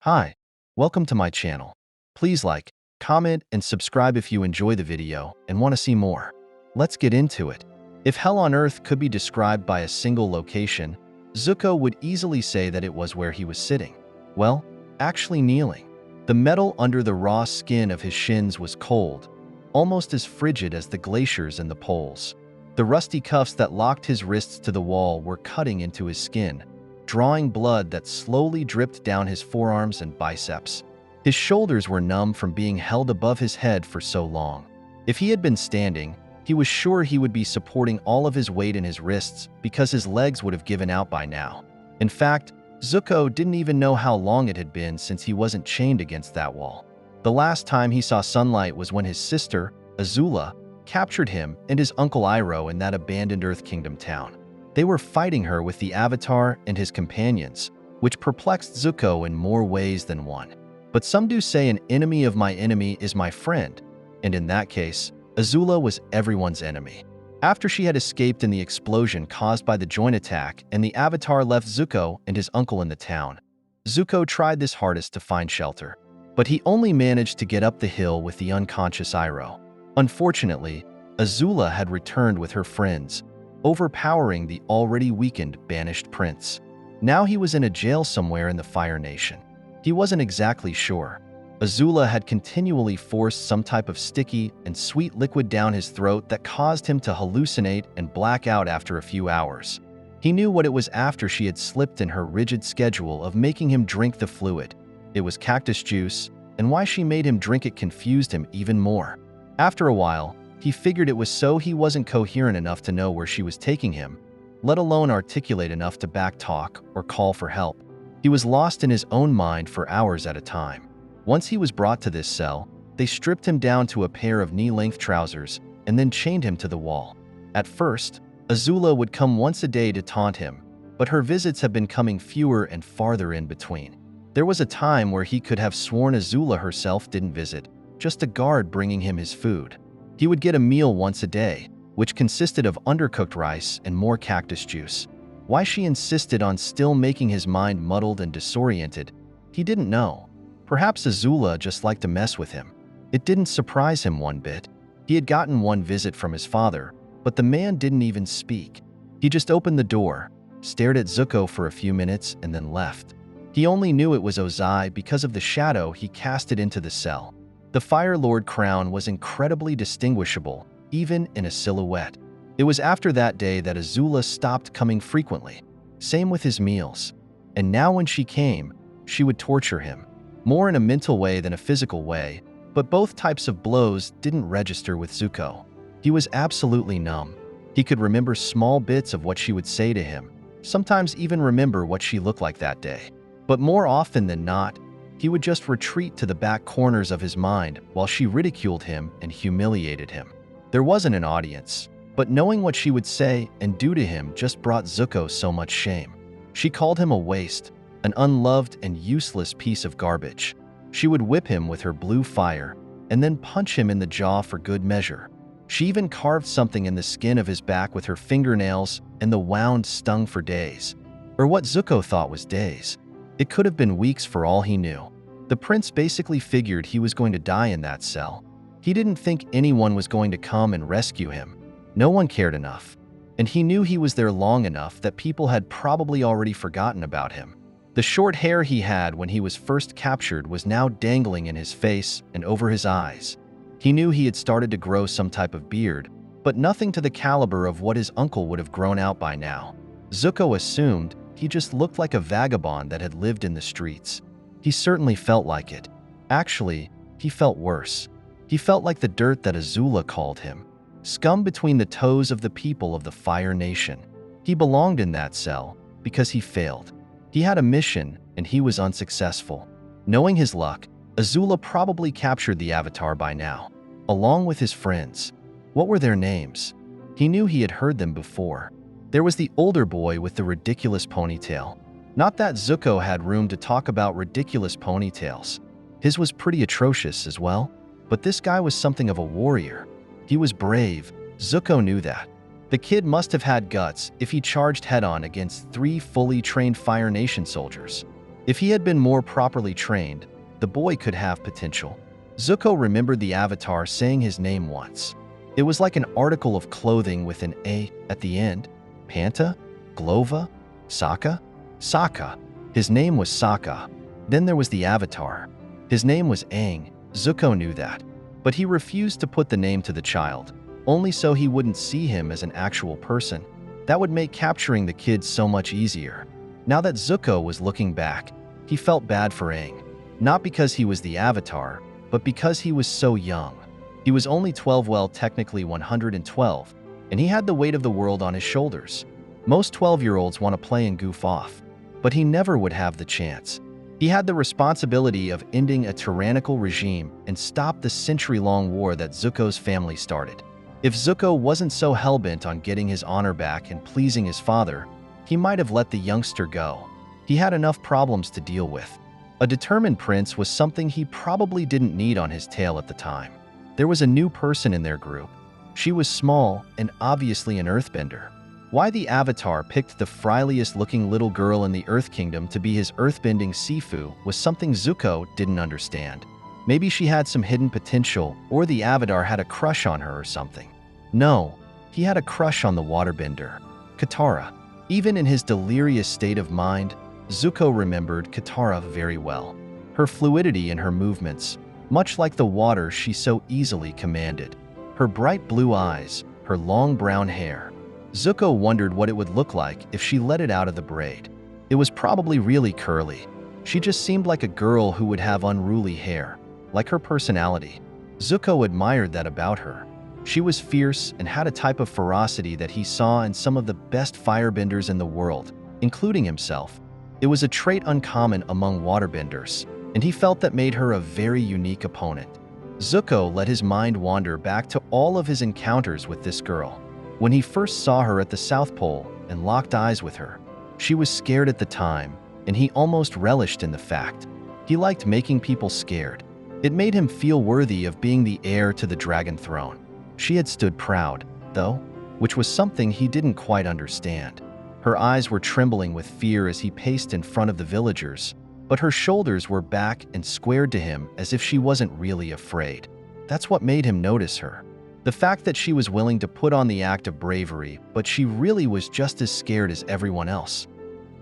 Hi, welcome to my channel. Please like, comment, and subscribe if you enjoy the video and want to see more. Let's get into it. If hell on earth could be described by a single location, Zuko would easily say that it was where he was sitting. Well, actually kneeling. The metal under the raw skin of his shins was cold, almost as frigid as the glaciers in the poles. The rusty cuffs that locked his wrists to the wall were cutting into his skin, drawing blood that slowly dripped down his forearms and biceps. His shoulders were numb from being held above his head for so long. If he had been standing, he was sure he would be supporting all of his weight in his wrists because his legs would have given out by now. In fact, Zuko didn't even know how long it had been since he wasn't chained against that wall. The last time he saw sunlight was when his sister, Azula, captured him and his uncle Iroh in that abandoned Earth Kingdom town. They were fighting her with the Avatar and his companions, which perplexed Zuko in more ways than one. But some do say an enemy of my enemy is my friend, and in that case, Azula was everyone's enemy. After she had escaped in the explosion caused by the joint attack and the Avatar left Zuko and his uncle in the town, Zuko tried his hardest to find shelter. But he only managed to get up the hill with the unconscious Iroh. Unfortunately, Azula had returned with her friends, overpowering the already weakened banished prince. Now he was in a jail somewhere in the Fire Nation. He wasn't exactly sure. Azula had continually forced some type of sticky and sweet liquid down his throat that caused him to hallucinate and black out after a few hours. He knew what it was after she had slipped in her rigid schedule of making him drink the fluid. It was cactus juice, and why she made him drink it confused him even more. After a while, he figured it was so he wasn't coherent enough to know where she was taking him, let alone articulate enough to backtalk or call for help. He was lost in his own mind for hours at a time. Once he was brought to this cell, they stripped him down to a pair of knee-length trousers and then chained him to the wall. At first, Azula would come once a day to taunt him, but her visits have been coming fewer and farther in between. There was a time where he could have sworn Azula herself didn't visit, just a guard bringing him his food. He would get a meal once a day, which consisted of undercooked rice and more cactus juice. Why she insisted on still making his mind muddled and disoriented, he didn't know. Perhaps Azula just liked to mess with him. It didn't surprise him one bit. He had gotten one visit from his father, but the man didn't even speak. He just opened the door, stared at Zuko for a few minutes, and then left. He only knew it was Ozai because of the shadow he casted into the cell. The Fire Lord crown was incredibly distinguishable, even in a silhouette. It was after that day that Azula stopped coming frequently. Same with his meals. And now when she came, she would torture him. More in a mental way than a physical way, but both types of blows didn't register with Zuko. He was absolutely numb. He could remember small bits of what she would say to him, sometimes even remember what she looked like that day. But more often than not, he would just retreat to the back corners of his mind while she ridiculed him and humiliated him. There wasn't an audience, but knowing what she would say and do to him just brought Zuko so much shame. She called him a waste, an unloved and useless piece of garbage. She would whip him with her blue fire and then punch him in the jaw for good measure. She even carved something in the skin of his back with her fingernails, and the wound stung for days. Or what Zuko thought was days. It could have been weeks for all he knew. The prince basically figured he was going to die in that cell. He didn't think anyone was going to come and rescue him. No one cared enough. And he knew he was there long enough that people had probably already forgotten about him. The short hair he had when he was first captured was now dangling in his face and over his eyes. He knew he had started to grow some type of beard, but nothing to the caliber of what his uncle would have grown out by now. Zuko assumed he just looked like a vagabond that had lived in the streets. He certainly felt like it. Actually, he felt worse. He felt like the dirt that Azula called him. Scum between the toes of the people of the Fire Nation. He belonged in that cell because he failed. He had a mission and he was unsuccessful. Knowing his luck, Azula probably captured the Avatar by now, along with his friends. What were their names? He knew he had heard them before. There was the older boy with the ridiculous ponytail. Not that Zuko had room to talk about ridiculous ponytails. His was pretty atrocious as well, but this guy was something of a warrior. He was brave. Zuko knew that. The kid must have had guts if he charged head-on against 3 fully trained Fire Nation soldiers. If he had been more properly trained, the boy could have potential. Zuko remembered the Avatar saying his name once. It was like an article of clothing with an A at the end. Panta? Glova? Sokka? Sokka. His name was Sokka. Then there was the Avatar. His name was Aang. Zuko knew that. But he refused to put the name to the child, only so he wouldn't see him as an actual person. That would make capturing the kid so much easier. Now that Zuko was looking back, he felt bad for Aang. Not because he was the Avatar, but because he was so young. He was only 12, well, technically 112, and he had the weight of the world on his shoulders. Most 12-year-olds want to play and goof off, but he never would have the chance. He had the responsibility of ending a tyrannical regime and stop the century-long war that Zuko's family started. If Zuko wasn't so hell-bent on getting his honor back and pleasing his father, he might have let the youngster go. He had enough problems to deal with. A determined prince was something he probably didn't need on his tail at the time. There was a new person in their group. She was small and obviously an earthbender. Why the Avatar picked the frieliest-looking little girl in the Earth Kingdom to be his earthbending Sifu was something Zuko didn't understand. Maybe she had some hidden potential, or the Avatar had a crush on her or something. No, he had a crush on the waterbender, Katara. Even in his delirious state of mind, Zuko remembered Katara very well. Her fluidity in her movements, much like the water she so easily commanded. Her bright blue eyes, her long brown hair. Zuko wondered what it would look like if she let it out of the braid. It was probably really curly. She just seemed like a girl who would have unruly hair, like her personality. Zuko admired that about her. She was fierce and had a type of ferocity that he saw in some of the best firebenders in the world, including himself. It was a trait uncommon among waterbenders, and he felt that made her a very unique opponent. Zuko let his mind wander back to all of his encounters with this girl. When he first saw her at the South Pole and locked eyes with her, she was scared at the time, and he almost relished in the fact. He liked making people scared. It made him feel worthy of being the heir to the dragon throne. She had stood proud, though, which was something he didn't quite understand. Her eyes were trembling with fear as he paced in front of the villagers, but her shoulders were back and squared to him as if she wasn't really afraid. That's what made him notice her. The fact that she was willing to put on the act of bravery, but she really was just as scared as everyone else.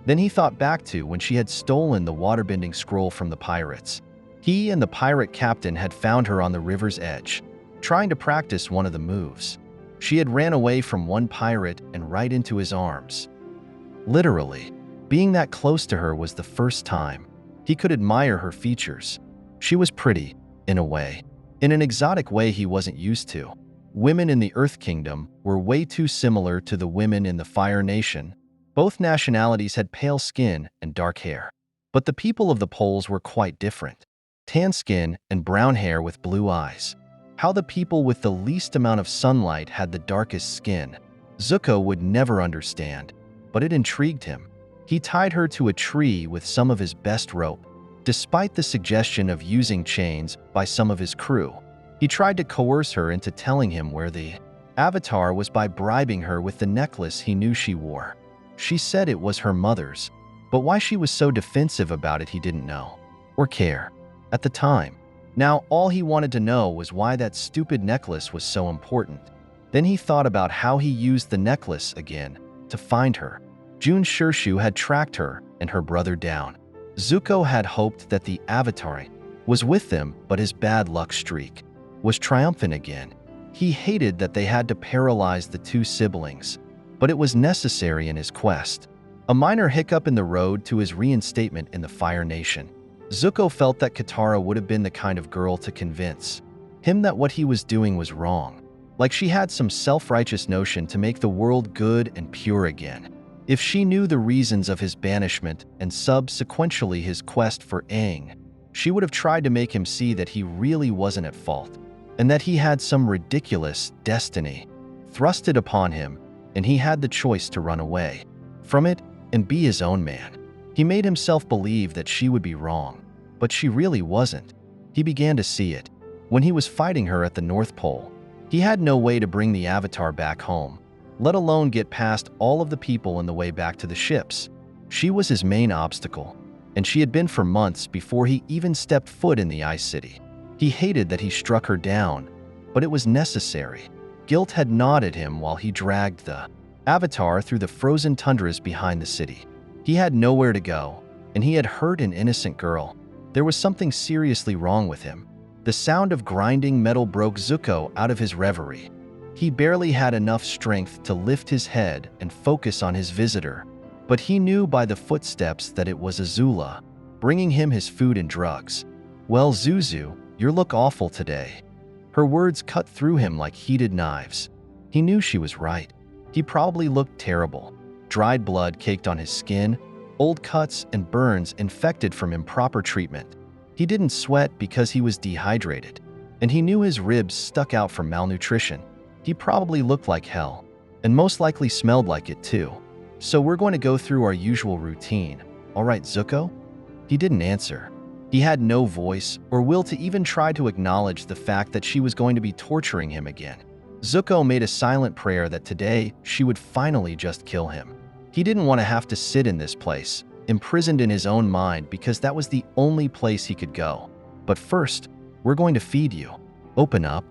Then he thought back to when she had stolen the waterbending scroll from the pirates. He and the pirate captain had found her on the river's edge, trying to practice one of the moves. She had ran away from one pirate and right into his arms. Literally, being that close to her was the first time. He could admire her features. She was pretty, in a way. In an exotic way he wasn't used to. Women in the Earth Kingdom were way too similar to the women in the Fire Nation. Both nationalities had pale skin and dark hair. But the people of the poles were quite different. Tan skin and brown hair with blue eyes. How the people with the least amount of sunlight had the darkest skin, Zuko would never understand, but it intrigued him. He tied her to a tree with some of his best rope. Despite the suggestion of using chains by some of his crew, he tried to coerce her into telling him where the Avatar was by bribing her with the necklace he knew she wore. She said it was her mother's, but why she was so defensive about it he didn't know, or care, at the time. Now all he wanted to know was why that stupid necklace was so important. Then he thought about how he used the necklace again to find her. June Shirshu had tracked her and her brother down. Zuko had hoped that the Avatar was with them, but his bad luck streak was triumphant again. He hated that they had to paralyze the two siblings, but it was necessary in his quest. A minor hiccup in the road to his reinstatement in the Fire Nation. Zuko felt that Katara would have been the kind of girl to convince him that what he was doing was wrong, like she had some self-righteous notion to make the world good and pure again. If she knew the reasons of his banishment and subsequently his quest for Aang, she would have tried to make him see that he really wasn't at fault, and that he had some ridiculous destiny thrusted upon him, and he had the choice to run away from it and be his own man. He made himself believe that she would be wrong, but she really wasn't. He began to see it. When he was fighting her at the North Pole, he had no way to bring the Avatar back home, let alone get past all of the people on the way back to the ships. She was his main obstacle. and she had been for months before he even stepped foot in the Ice City. He hated that he struck her down, but it was necessary. Guilt had gnawed at him while he dragged the Avatar through the frozen tundras behind the city. He had nowhere to go, and he had hurt an innocent girl. There was something seriously wrong with him. The sound of grinding metal broke Zuko out of his reverie. He barely had enough strength to lift his head and focus on his visitor, but he knew by the footsteps that it was Azula, bringing him his food and drugs. "Well, Zuzu, you look awful today." Her words cut through him like heated knives. He knew she was right. He probably looked terrible. Dried blood caked on his skin, old cuts and burns infected from improper treatment. He didn't sweat because he was dehydrated, and he knew his ribs stuck out from malnutrition. He probably looked like hell, and most likely smelled like it too. "So we're going to go through our usual routine. All right, Zuko?" He didn't answer. He had no voice or will to even try to acknowledge the fact that she was going to be torturing him again. Zuko made a silent prayer that today she would finally just kill him. He didn't want to have to sit in this place, imprisoned in his own mind, because that was the only place he could go. "But first, we're going to feed you. Open up."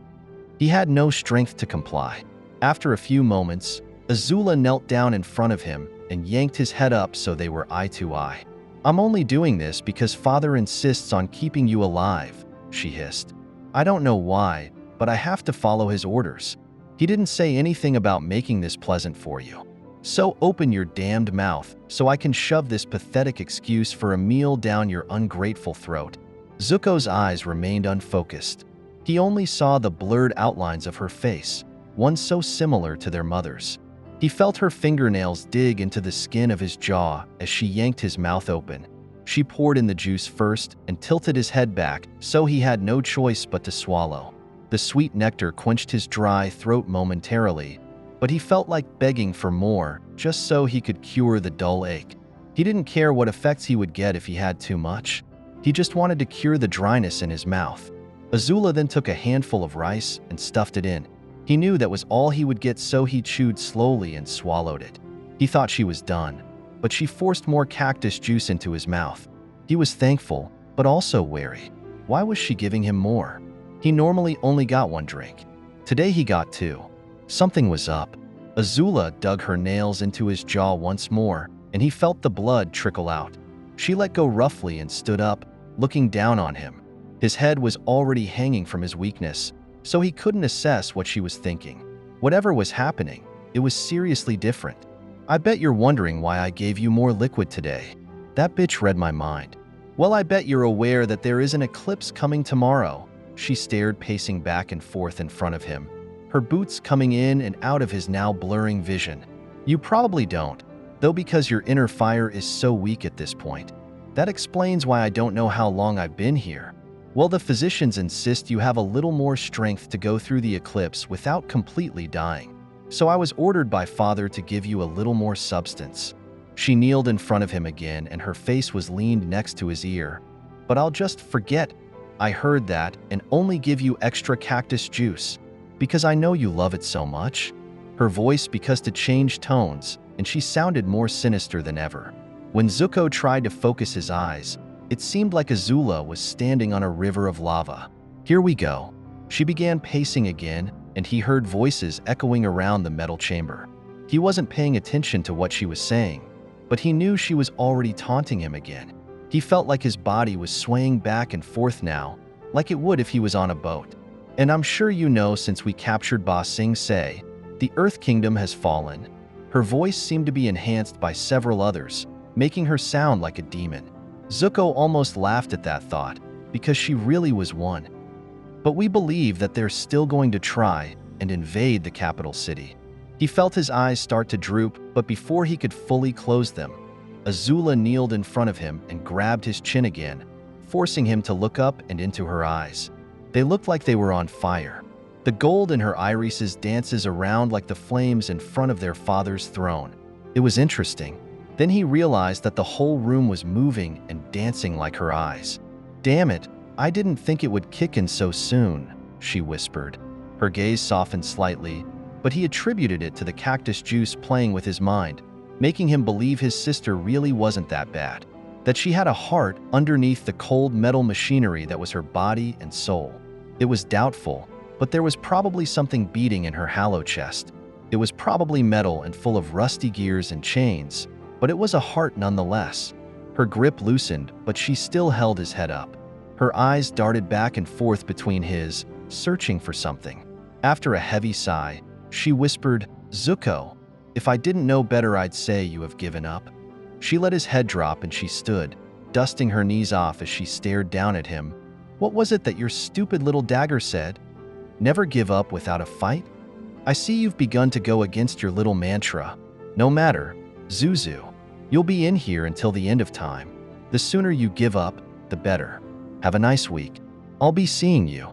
He had no strength to comply. After a few moments, Azula knelt down in front of him and yanked his head up so they were eye to eye. "I'm only doing this because Father insists on keeping you alive," she hissed. "I don't know why, but I have to follow his orders. He didn't say anything about making this pleasant for you. So open your damned mouth so I can shove this pathetic excuse for a meal down your ungrateful throat." Zuko's eyes remained unfocused. He only saw the blurred outlines of her face, one so similar to their mother's. He felt her fingernails dig into the skin of his jaw as she yanked his mouth open. She poured in the juice first and tilted his head back, so he had no choice but to swallow. The sweet nectar quenched his dry throat momentarily, but he felt like begging for more, just so he could cure the dull ache. He didn't care what effects he would get if he had too much. He just wanted to cure the dryness in his mouth. Azula then took a handful of rice and stuffed it in. He knew that was all he would get, so he chewed slowly and swallowed it. He thought she was done, but she forced more cactus juice into his mouth. He was thankful, but also wary. Why was she giving him more? He normally only got one drink. Today he got two. Something was up. Azula dug her nails into his jaw once more, and he felt the blood trickle out. She let go roughly and stood up, looking down on him. His head was already hanging from his weakness, so he couldn't assess what she was thinking. Whatever was happening, it was seriously different. "I bet you're wondering why I gave you more liquid today." That bitch read my mind. "Well, I bet you're aware that there is an eclipse coming tomorrow." She stared, pacing back and forth in front of him, her boots coming in and out of his now blurring vision. "You probably don't, though, because your inner fire is so weak at this point. That explains why I don't know how long I've been here. Well, the physicians insist you have a little more strength to go through the eclipse without completely dying. So I was ordered by Father to give you a little more substance." She kneeled in front of him again, and her face was leaned next to his ear. "But I'll just forget I heard that and only give you extra cactus juice, because I know you love it so much." Her voice began to change tones, and she sounded more sinister than ever. When Zuko tried to focus his eyes, it seemed like Azula was standing on a river of lava. "Here we go." She began pacing again, and he heard voices echoing around the metal chamber. He wasn't paying attention to what she was saying, but he knew she was already taunting him again. He felt like his body was swaying back and forth now, like it would if he was on a boat. "And I'm sure you know, since we captured Ba Sing Se, the Earth Kingdom has fallen." Her voice seemed to be enhanced by several others, making her sound like a demon. Zuko almost laughed at that thought, because she really was one. "But we believe that they're still going to try and invade the capital city." He felt his eyes start to droop, but before he could fully close them, Azula kneeled in front of him and grabbed his chin again, forcing him to look up and into her eyes. They looked like they were on fire. The gold in her irises dances around like the flames in front of their father's throne. It was interesting. Then he realized that the whole room was moving and dancing like her eyes. "Damn it, I didn't think it would kick in so soon," she whispered. Her gaze softened slightly, but he attributed it to the cactus juice playing with his mind, making him believe his sister really wasn't that bad. that she had a heart underneath the cold metal machinery that was her body and soul. It was doubtful, but there was probably something beating in her hollow chest. It was probably metal and full of rusty gears and chains, but it was a heart nonetheless. Her grip loosened, but she still held his head up. Her eyes darted back and forth between his, searching for something. After a heavy sigh, she whispered, "Zuko, if I didn't know better, I'd say you have given up." She let his head drop and she stood, dusting her knees off as she stared down at him. "What was it that your stupid little dagger said? Never give up without a fight? I see you've begun to go against your little mantra. No matter, Zuzu, you'll be in here until the end of time. The sooner you give up, the better. Have a nice week. I'll be seeing you."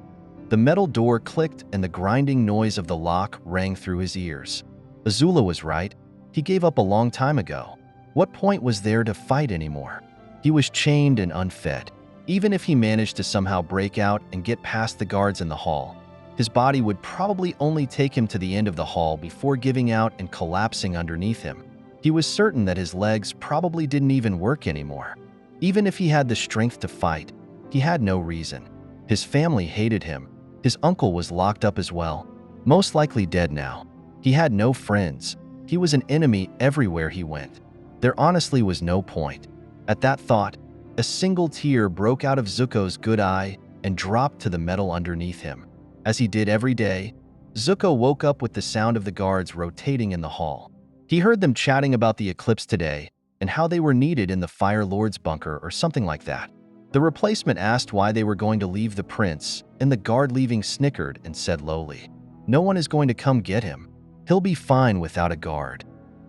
The metal door clicked and the grinding noise of the lock rang through his ears. Azula was right. He gave up a long time ago. What point was there to fight anymore? He was chained and unfed. Even if he managed to somehow break out and get past the guards in the hall, his body would probably only take him to the end of the hall before giving out and collapsing underneath him. He was certain that his legs probably didn't even work anymore. Even if he had the strength to fight, he had no reason. His family hated him. His uncle was locked up as well, most likely dead now. He had no friends. He was an enemy everywhere he went. There honestly was no point. At that thought, a single tear broke out of Zuko's good eye and dropped to the metal underneath him. As he did every day, Zuko woke up with the sound of the guards rotating in the hall. He heard them chatting about the eclipse today and how they were needed in the Fire Lord's bunker or something like that. The replacement asked why they were going to leave the prince, and the guard leaving snickered and said lowly, "No one is going to come get him. He'll be fine without a guard."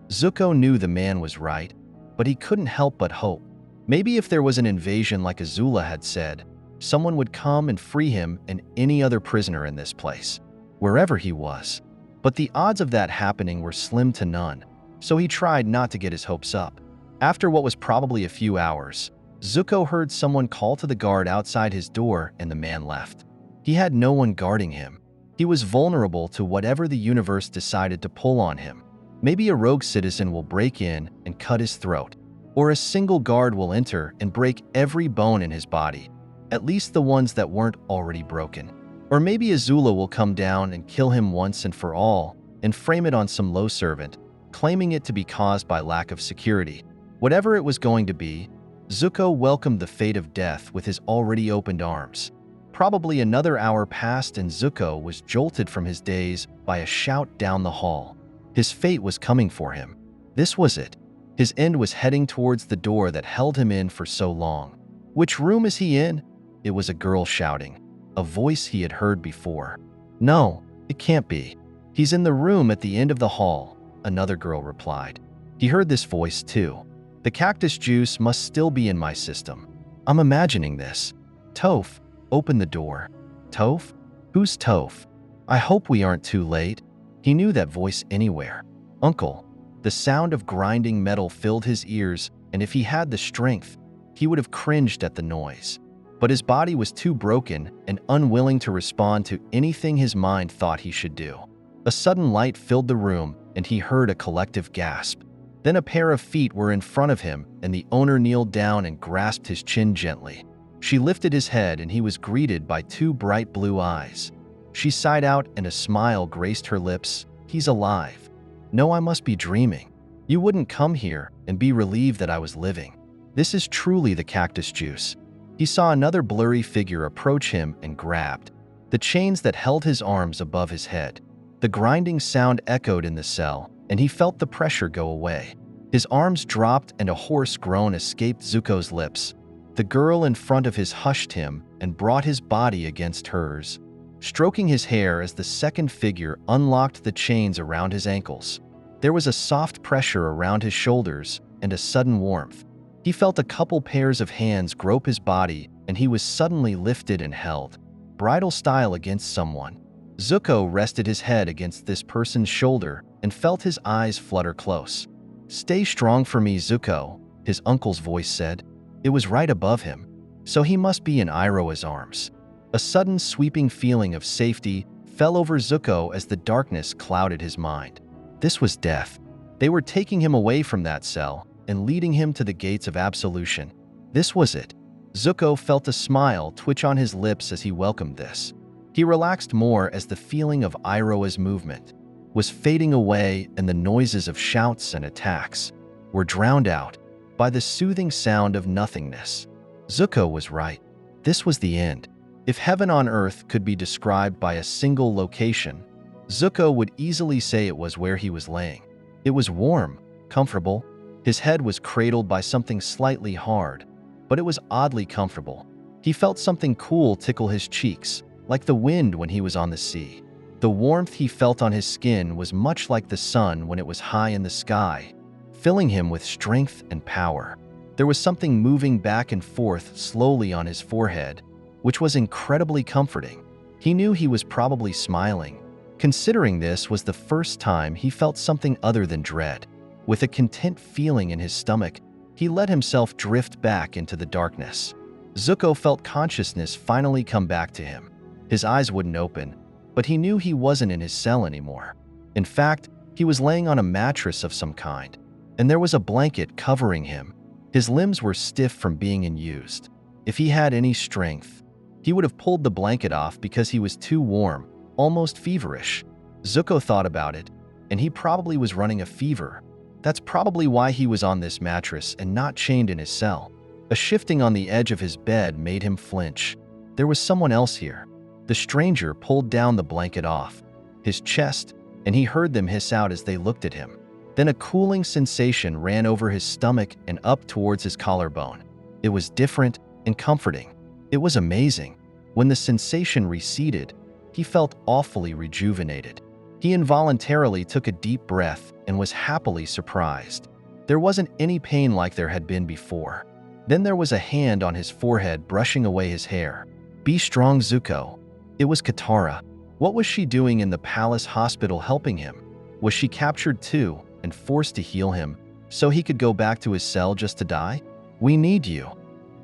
Zuko knew the man was right, but he couldn't help but hope. Maybe if there was an invasion like Azula had said, someone would come and free him and any other prisoner in this place, wherever he was. But the odds of that happening were slim to none, so he tried not to get his hopes up. After what was probably a few hours, Zuko heard someone call to the guard outside his door and the man left. He had no one guarding him. He was vulnerable to whatever the universe decided to pull on him. Maybe a rogue citizen will break in and cut his throat, or a single guard will enter and break every bone in his body, at least the ones that weren't already broken. Or maybe Azula will come down and kill him once and for all and frame it on some low servant, claiming it to be caused by lack of security. Whatever it was going to be, Zuko welcomed the fate of death with his already opened arms. Probably another hour passed and Zuko was jolted from his daze by a shout down the hall. His fate was coming for him. This was it. His end was heading towards the door that held him in for so long. "Which room is he in?" It was a girl shouting, a voice he had heard before. "No, it can't be. He's in the room at the end of the hall," another girl replied. He heard this voice too. "The cactus juice must still be in my system. I'm imagining this. Toph, open the door." "Toph? Who's Toph? I hope we aren't too late." He knew that voice anywhere. "Uncle." The sound of grinding metal filled his ears, and if he had the strength, he would have cringed at the noise. But his body was too broken and unwilling to respond to anything his mind thought he should do. A sudden light filled the room, and he heard a collective gasp. Then a pair of feet were in front of him, and the owner kneeled down and grasped his chin gently. She lifted his head, and he was greeted by two bright blue eyes. She sighed out, and a smile graced her lips. "He's alive. No, I must be dreaming. You wouldn't come here and be relieved that I was living. This is truly the cactus juice." He saw another blurry figure approach him and grabbed the chains that held his arms above his head. The grinding sound echoed in the cell, and he felt the pressure go away. His arms dropped and a hoarse groan escaped Zuko's lips. The girl in front of his hushed him and brought his body against hers, stroking his hair as the second figure unlocked the chains around his ankles. There was a soft pressure around his shoulders and a sudden warmth. He felt a couple pairs of hands grope his body, and he was suddenly lifted and held, bridal style against someone. Zuko rested his head against this person's shoulder and felt his eyes flutter close. "Stay strong for me, Zuko," his uncle's voice said. It was right above him, so he must be in Iroha's arms. A sudden sweeping feeling of safety fell over Zuko as the darkness clouded his mind. This was death. They were taking him away from that cell and leading him to the gates of absolution. This was it. Zuko felt a smile twitch on his lips as he welcomed this. He relaxed more as the feeling of Iroha's movement was fading away and the noises of shouts and attacks were drowned out by the soothing sound of nothingness. Zuko was right. This was the end. If heaven on earth could be described by a single location, Zuko would easily say it was where he was laying. It was warm, comfortable. His head was cradled by something slightly hard, but it was oddly comfortable. He felt something cool tickle his cheeks, like the wind when he was on the sea. The warmth he felt on his skin was much like the sun when it was high in the sky, filling him with strength and power. There was something moving back and forth slowly on his forehead, which was incredibly comforting. He knew he was probably smiling, considering this was the first time he felt something other than dread. With a content feeling in his stomach, he let himself drift back into the darkness. Zuko felt consciousness finally come back to him. His eyes wouldn't open, but he knew he wasn't in his cell anymore. In fact, he was laying on a mattress of some kind, and there was a blanket covering him. His limbs were stiff from being unused. If he had any strength, he would have pulled the blanket off because he was too warm, almost feverish. Zuko thought about it, and he probably was running a fever. That's probably why he was on this mattress and not chained in his cell. A shifting on the edge of his bed made him flinch. There was someone else here. The stranger pulled down the blanket off his chest, and he heard them hiss out as they looked at him. Then a cooling sensation ran over his stomach and up towards his collarbone. It was different and comforting. It was amazing. When the sensation receded, he felt awfully rejuvenated. He involuntarily took a deep breath and was happily surprised. There wasn't any pain like there had been before. Then there was a hand on his forehead brushing away his hair. "Be strong, Zuko." It was Katara. What was she doing in the palace hospital helping him? Was she captured too and forced to heal him so he could go back to his cell just to die? "We need you."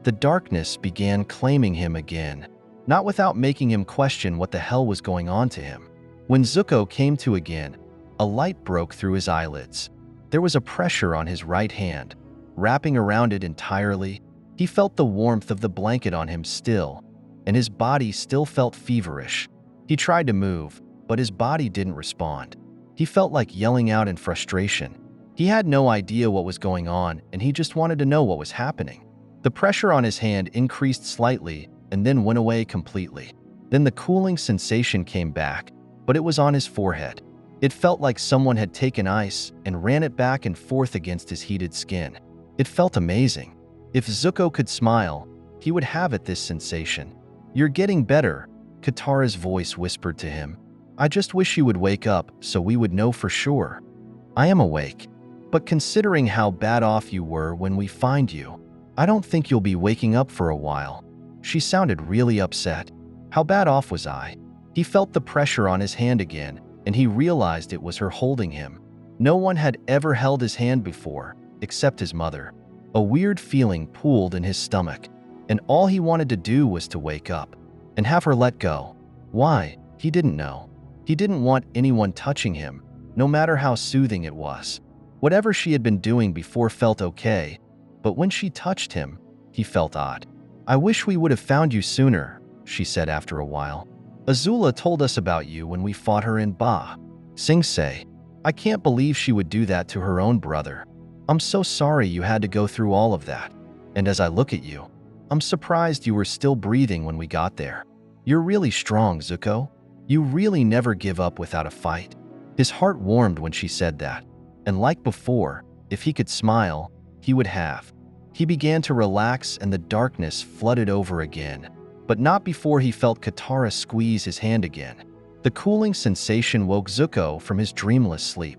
The darkness began claiming him again, not without making him question what the hell was going on to him. When Zuko came to again, a light broke through his eyelids. There was a pressure on his right hand, wrapping around it entirely. He felt the warmth of the blanket on him still, and his body still felt feverish. He tried to move, but his body didn't respond. He felt like yelling out in frustration. He had no idea what was going on, and he just wanted to know what was happening. The pressure on his hand increased slightly and then went away completely. Then the cooling sensation came back, but it was on his forehead. It felt like someone had taken ice and ran it back and forth against his heated skin. It felt amazing. If Zuko could smile, he would have it this sensation. "You're getting better," Katara's voice whispered to him. "I just wish you would wake up so we would know for sure." "I am awake. But considering how bad off you were when we find you, I don't think you'll be waking up for a while." She sounded really upset. How bad off was I? He felt the pressure on his hand again, and he realized it was her holding him. No one had ever held his hand before, except his mother. A weird feeling pooled in his stomach, and all he wanted to do was to wake up and have her let go. Why? He didn't know. He didn't want anyone touching him, no matter how soothing it was. Whatever she had been doing before felt okay, but when she touched him, he felt odd. "I wish we would have found you sooner," she said after a while. "Azula told us about you when we fought her in Ba Sing Se. I can't believe she would do that to her own brother. I'm so sorry you had to go through all of that. And as I look at you, I'm surprised you were still breathing when we got there. You're really strong, Zuko. You really never give up without a fight." His heart warmed when she said that, and like before, if he could smile, he would have. He began to relax and the darkness flooded over again, but not before he felt Katara squeeze his hand again. The cooling sensation woke Zuko from his dreamless sleep.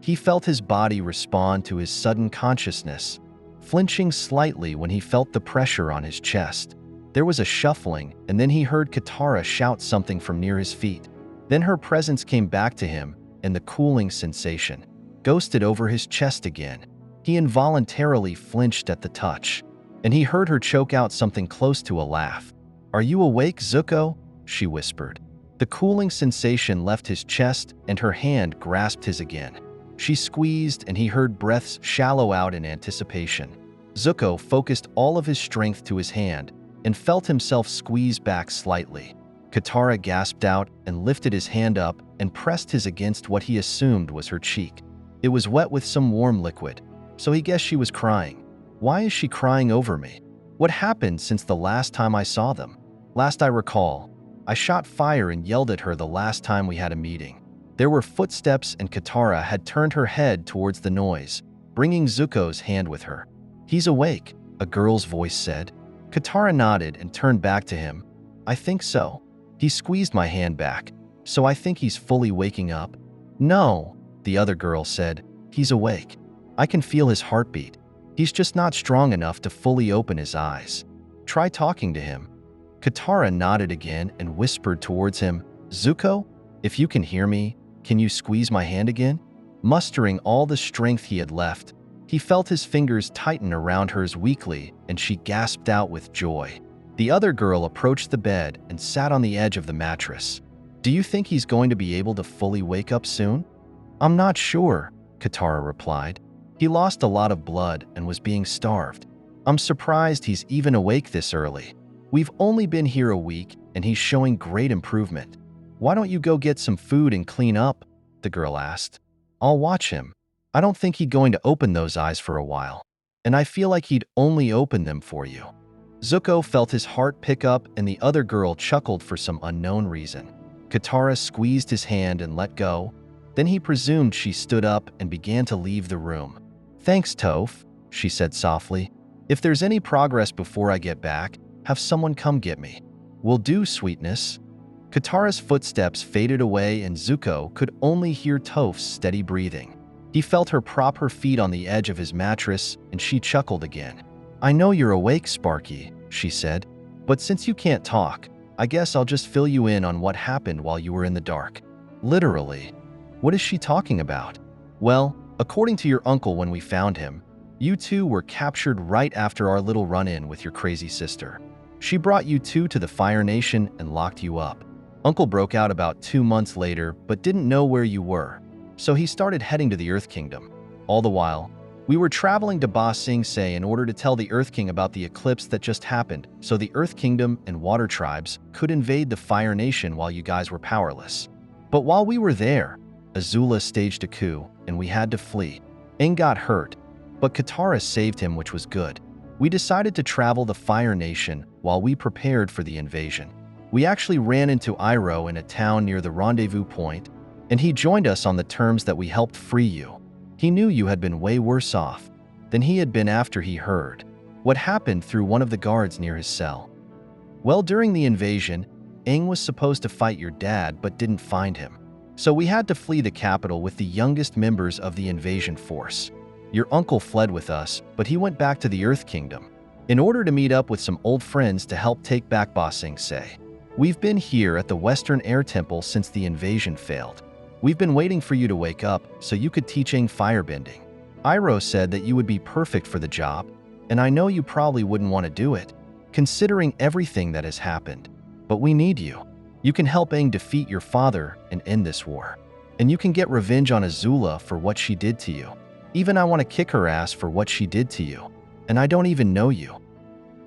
He felt his body respond to his sudden consciousness, flinching slightly when he felt the pressure on his chest. There was a shuffling, and then he heard Katara shout something from near his feet. Then her presence came back to him, and the cooling sensation ghosted over his chest again. He involuntarily flinched at the touch, and he heard her choke out something close to a laugh. "Are you awake, Zuko?" she whispered. The cooling sensation left his chest, and her hand grasped his again. She squeezed, and he heard breaths shallow out in anticipation. Zuko focused all of his strength to his hand and felt himself squeeze back slightly. Katara gasped out and lifted his hand up and pressed his against what he assumed was her cheek. It was wet with some warm liquid, so he guessed she was crying. Why is she crying over me? What happened since the last time I saw them? Last I recall, I shot fire and yelled at her the last time we had a meeting. There were footsteps and Katara had turned her head towards the noise, bringing Zuko's hand with her. "He's awake," a girl's voice said. Katara nodded and turned back to him. "I think so. He squeezed my hand back, so I think he's fully waking up." "No," the other girl said. "He's awake. I can feel his heartbeat. He's just not strong enough to fully open his eyes. Try talking to him." Katara nodded again and whispered towards him, "Zuko, if you can hear me, can you squeeze my hand again?" Mustering all the strength he had left, he felt his fingers tighten around hers weakly, and she gasped out with joy. The other girl approached the bed and sat on the edge of the mattress. "Do you think he's going to be able to fully wake up soon?" "I'm not sure," Katara replied. "He lost a lot of blood and was being starved. I'm surprised he's even awake this early. We've only been here a week, and he's showing great improvement." "Why don't you go get some food and clean up?" the girl asked. "I'll watch him. I don't think he's going to open those eyes for a while, and I feel like he'd only open them for you." Zuko felt his heart pick up, and the other girl chuckled for some unknown reason. Katara squeezed his hand and let go. Then he presumed she stood up and began to leave the room. "Thanks, Toph," she said softly. "If there's any progress before I get back, have someone come get me." "Will do, sweetness." Katara's footsteps faded away and Zuko could only hear Toph's steady breathing. He felt her prop her feet on the edge of his mattress and she chuckled again. "I know you're awake, Sparky," she said, "but since you can't talk, I guess I'll just fill you in on what happened while you were in the dark." "Literally? What is she talking about?" "Well, according to your uncle when we found him, you two were captured right after our little run-in with your crazy sister. She brought you two to the Fire Nation and locked you up. Uncle broke out about 2 months later but didn't know where you were, so he started heading to the Earth Kingdom. All the while, we were traveling to Ba Sing Se in order to tell the Earth King about the eclipse that just happened, so the Earth Kingdom and Water Tribes could invade the Fire Nation while you guys were powerless. But while we were there, Azula staged a coup, and we had to flee. Aang got hurt, but Katara saved him, which was good. We decided to travel the Fire Nation while we prepared for the invasion. We actually ran into Iroh in a town near the rendezvous point, and he joined us on the terms that we helped free you. He knew you had been way worse off than he had been after he heard what happened through one of the guards near his cell. Well, during the invasion, Aang was supposed to fight your dad but didn't find him. So we had to flee the capital with the youngest members of the invasion force. Your uncle fled with us, but he went back to the Earth Kingdom in order to meet up with some old friends to help take back Ba Sing Se. We've been here at the Western Air Temple since the invasion failed. We've been waiting for you to wake up so you could teach Aang firebending. Iroh said that you would be perfect for the job, and I know you probably wouldn't want to do it, considering everything that has happened. But we need you. You can help Aang defeat your father and end this war. And you can get revenge on Azula for what she did to you. Even I want to kick her ass for what she did to you. And I don't even know you.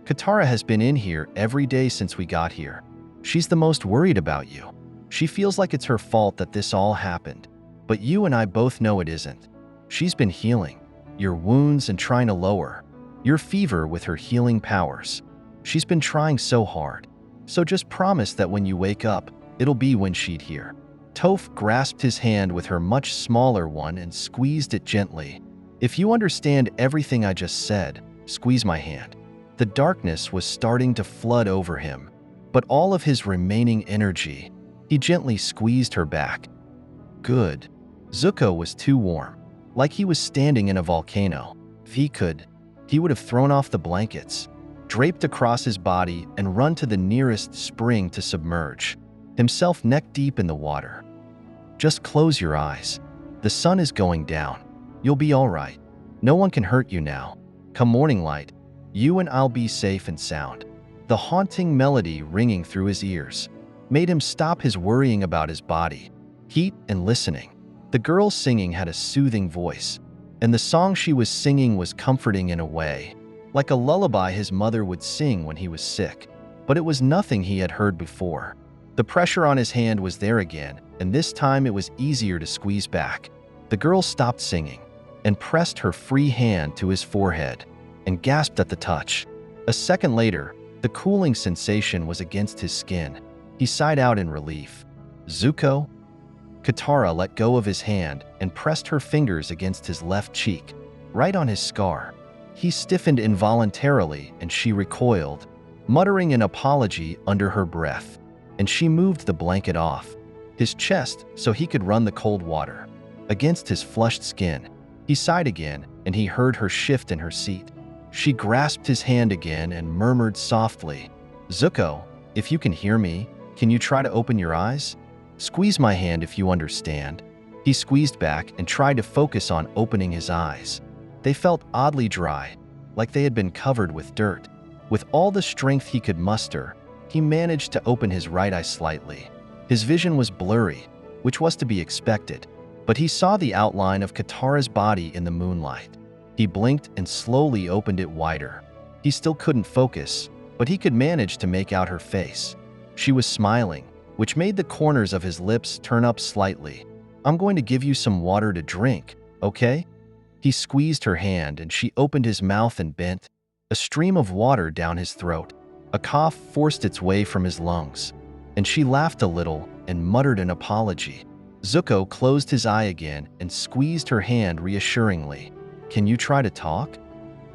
Katara has been in here every day since we got here. She's the most worried about you. She feels like it's her fault that this all happened. But you and I both know it isn't. She's been healing your wounds and trying to lower your fever with her healing powers. She's been trying so hard. So just promise that when you wake up, it'll be when she'd hear. Toph grasped his hand with her much smaller one and squeezed it gently. If you understand everything I just said, squeeze my hand. The darkness was starting to flood over him, but all of his remaining energy, he gently squeezed her back. Good. Zuko was too warm, like he was standing in a volcano. If he could, he would have thrown off the blankets, draped across his body and run to the nearest spring to submerge himself neck deep in the water. Just close your eyes. The sun is going down. You'll be all right. No one can hurt you now. Come morning light, you and I'll be safe and sound. The haunting melody ringing through his ears made him stop his worrying about his body, heat, and listening. The girl singing had a soothing voice, and the song she was singing was comforting in a way. like a lullaby his mother would sing when he was sick. But it was nothing he had heard before. The pressure on his hand was there again, and this time it was easier to squeeze back. The girl stopped singing and pressed her free hand to his forehead and gasped at the touch. A second later, the cooling sensation was against his skin. He sighed out in relief. "Zuko?" Katara let go of his hand and pressed her fingers against his left cheek, right on his scar. He stiffened involuntarily and she recoiled, muttering an apology under her breath, and she moved the blanket off his chest so he could run the cold water against his flushed skin. He sighed again, and he heard her shift in her seat. She grasped his hand again and murmured softly, "Zuko, if you can hear me, can you try to open your eyes? Squeeze my hand if you understand." He squeezed back and tried to focus on opening his eyes. They felt oddly dry, like they had been covered with dirt. With all the strength he could muster, he managed to open his right eye slightly. His vision was blurry, which was to be expected, but he saw the outline of Katara's body in the moonlight. He blinked and slowly opened it wider. He still couldn't focus, but he could manage to make out her face. She was smiling, which made the corners of his lips turn up slightly. "I'm going to give you some water to drink, okay?" He squeezed her hand and she opened his mouth and bent a stream of water down his throat. A cough forced its way from his lungs, and she laughed a little and muttered an apology. Zuko closed his eye again and squeezed her hand reassuringly. "Can you try to talk?"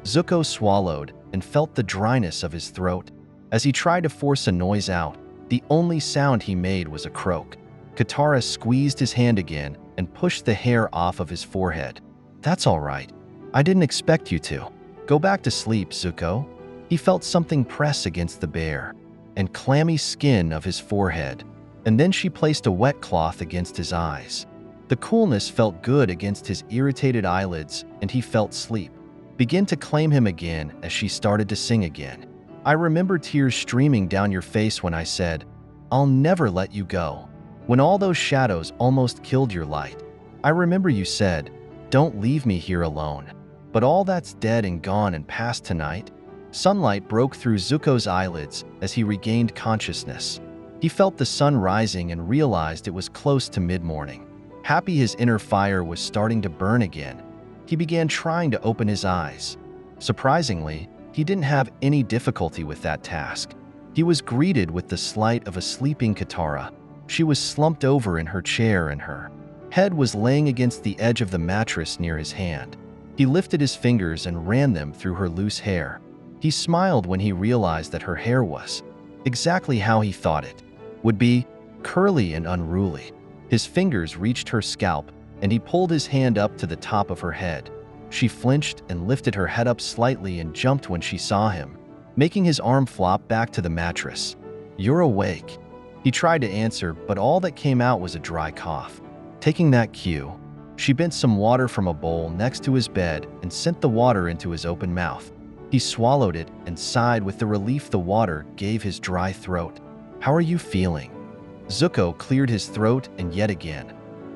Zuko swallowed and felt the dryness of his throat. As he tried to force a noise out, the only sound he made was a croak. Katara squeezed his hand again and pushed the hair off of his forehead. "That's all right. I didn't expect you to. Go back to sleep, Zuko." He felt something press against the bare and clammy skin of his forehead, and then she placed a wet cloth against his eyes. The coolness felt good against his irritated eyelids, and he felt sleep begin to claim him again as she started to sing again. "I remember tears streaming down your face when I said, 'I'll never let you go.' When all those shadows almost killed your light. I remember you said, 'Don't leave me here alone.' But all that's dead and gone and past tonight." Sunlight broke through Zuko's eyelids as he regained consciousness. He felt the sun rising and realized it was close to mid-morning. Happy his inner fire was starting to burn again, he began trying to open his eyes. Surprisingly, he didn't have any difficulty with that task. He was greeted with the sight of a sleeping Katara. She was slumped over in her chair and her head was laying against the edge of the mattress near his hand. He lifted his fingers and ran them through her loose hair. He smiled when he realized that her hair was exactly how he thought it would be, curly and unruly. His fingers reached her scalp, and he pulled his hand up to the top of her head. She flinched and lifted her head up slightly and jumped when she saw him, making his arm flop back to the mattress. "You're awake." He tried to answer, but all that came out was a dry cough. Taking that cue, she bent some water from a bowl next to his bed and sent the water into his open mouth. He swallowed it and sighed with the relief the water gave his dry throat. "How are you feeling?" Zuko cleared his throat, and yet again,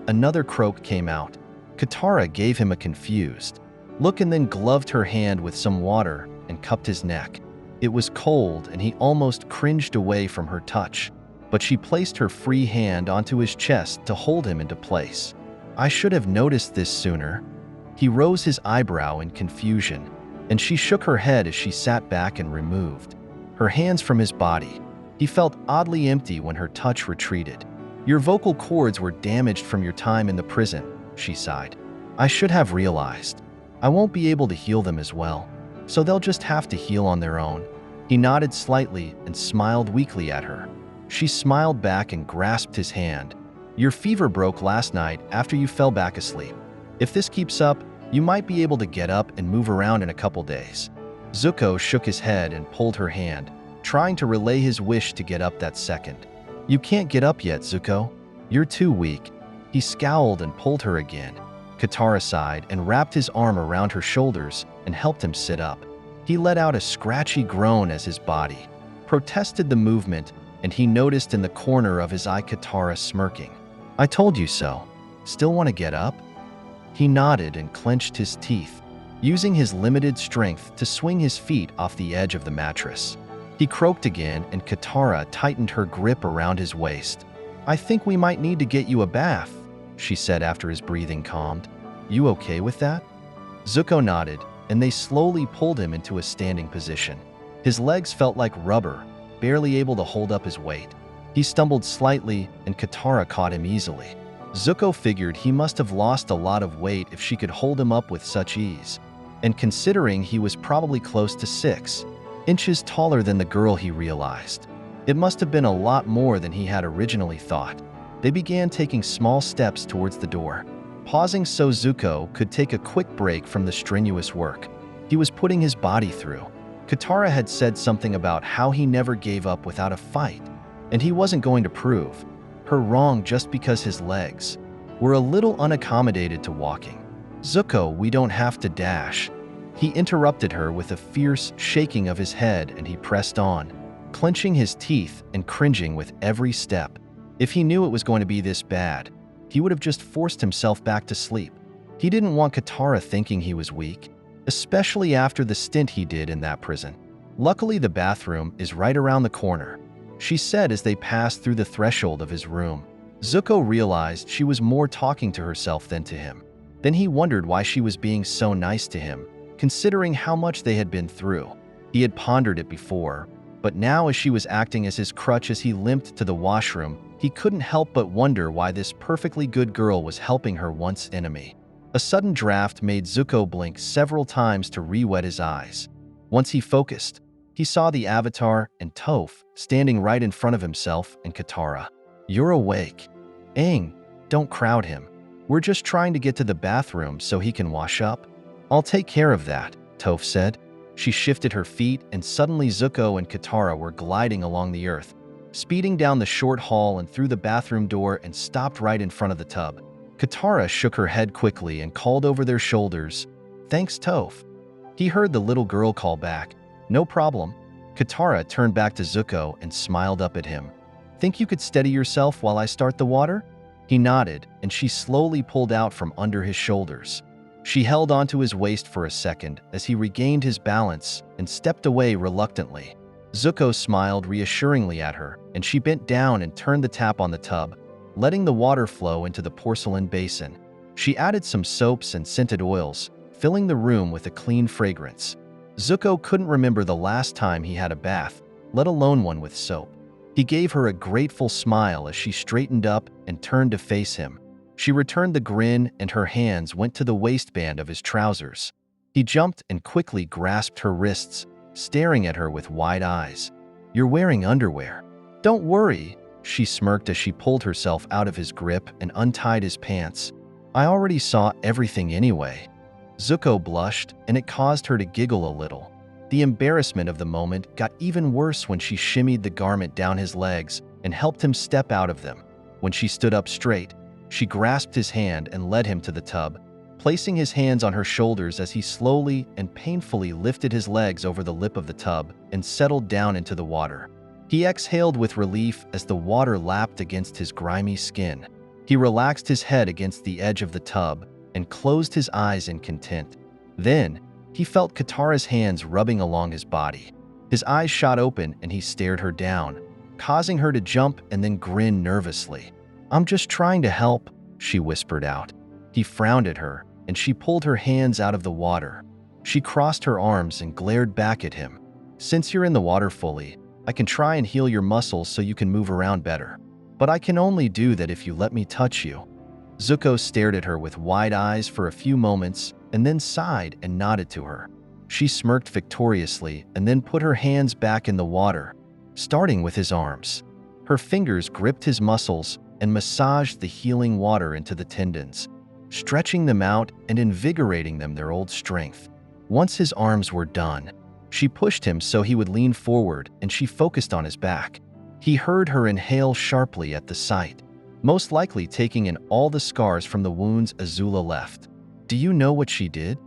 another croak came out. Katara gave him a confused look and then gloved her hand with some water and cupped his neck. It was cold and he almost cringed away from her touch, but she placed her free hand onto his chest to hold him into place. "I should have noticed this sooner." He rose his eyebrow in confusion, and she shook her head as she sat back and removed her hands from his body. He felt oddly empty when her touch retreated. "Your vocal cords were damaged from your time in the prison," she sighed. "I should have realized. I won't be able to heal them as well, so they'll just have to heal on their own." He nodded slightly and smiled weakly at her. She smiled back and grasped his hand. "Your fever broke last night after you fell back asleep. If this keeps up, you might be able to get up and move around in a couple days." Zuko shook his head and pulled her hand, trying to relay his wish to get up that second. "You can't get up yet, Zuko. You're too weak." He scowled and pulled her again. Katara sighed and wrapped his arm around her shoulders and helped him sit up. He let out a scratchy groan as his body protested the movement, and he noticed in the corner of his eye Katara smirking. "I told you so. Still want to get up?" He nodded and clenched his teeth. using his limited strength to swing his feet off the edge of the mattress. He croaked again, and Katara tightened her grip around his waist. "I think we might need to get you a bath," she said after his breathing calmed. "You okay with that?" Zuko nodded, and they slowly pulled him into a standing position. His legs felt like rubber, barely able to hold up his weight. He stumbled slightly, and Katara caught him easily. Zuko figured he must have lost a lot of weight if she could hold him up with such ease. And considering he was probably close to 6 inches taller than the girl, he realized it must have been a lot more than he had originally thought. They began taking small steps towards the door, pausing so Zuko could take a quick break from the strenuous work he was putting his body through. Katara had said something about how he never gave up without a fight, and he wasn't going to prove her wrong just because his legs were a little unaccommodated to walking. "Zuko, we don't have to dash." He interrupted her with a fierce shaking of his head, and he pressed on, clenching his teeth and cringing with every step. If he knew it was going to be this bad, he would have just forced himself back to sleep. He didn't want Katara thinking he was weak, especially after the stint he did in that prison. "Luckily, the bathroom is right around the corner," she said as they passed through the threshold of his room. Zuko realized she was more talking to herself than to him. Then he wondered why she was being so nice to him, considering how much they had been through. He had pondered it before, but now as she was acting as his crutch as he limped to the washroom, he couldn't help but wonder why this perfectly good girl was helping her once enemy. A sudden draft made Zuko blink several times to re-wet his eyes. Once he focused, he saw the Avatar and Toph standing right in front of himself and Katara. "You're awake. Aang, don't crowd him. We're just trying to get to the bathroom so he can wash up." "I'll take care of that," Toph said. She shifted her feet, and suddenly Zuko and Katara were gliding along the earth, speeding down the short hall and through the bathroom door, and stopped right in front of the tub. Katara shook her head quickly and called over their shoulders, "Thanks, Toph." He heard the little girl call back, "No problem." Katara turned back to Zuko and smiled up at him. "Think you could steady yourself while I start the water?" He nodded, and she slowly pulled out from under his shoulders. She held onto his waist for a second as he regained his balance and stepped away reluctantly. Zuko smiled reassuringly at her, and she bent down and turned the tap on the tub, letting the water flow into the porcelain basin. She added some soaps and scented oils, filling the room with a clean fragrance. Zuko couldn't remember the last time he had a bath, let alone one with soap. He gave her a grateful smile as she straightened up and turned to face him. She returned the grin, and her hands went to the waistband of his trousers. He jumped and quickly grasped her wrists, staring at her with wide eyes. "You're wearing underwear." "Don't worry," she smirked as she pulled herself out of his grip and untied his pants. "I already saw everything anyway." Zuko blushed, and it caused her to giggle a little. The embarrassment of the moment got even worse when she shimmied the garment down his legs and helped him step out of them. When she stood up straight, she grasped his hand and led him to the tub, placing his hands on her shoulders as he slowly and painfully lifted his legs over the lip of the tub and settled down into the water. He exhaled with relief as the water lapped against his grimy skin. He relaxed his head against the edge of the tub and closed his eyes in content. Then, he felt Katara's hands rubbing along his body. His eyes shot open and he stared her down, causing her to jump and then grin nervously. "I'm just trying to help," she whispered out. He frowned at her, and she pulled her hands out of the water. She crossed her arms and glared back at him. "Since you're in the water fully, I can try and heal your muscles so you can move around better. But I can only do that if you let me touch you." Zuko stared at her with wide eyes for a few moments and then sighed and nodded to her. She smirked victoriously and then put her hands back in the water, starting with his arms. Her fingers gripped his muscles and massaged the healing water into the tendons, stretching them out and invigorating them their old strength. Once his arms were done, she pushed him so he would lean forward, and she focused on his back. He heard her inhale sharply at the sight, most likely taking in all the scars from the wounds Azula left. "Do you know what she did?"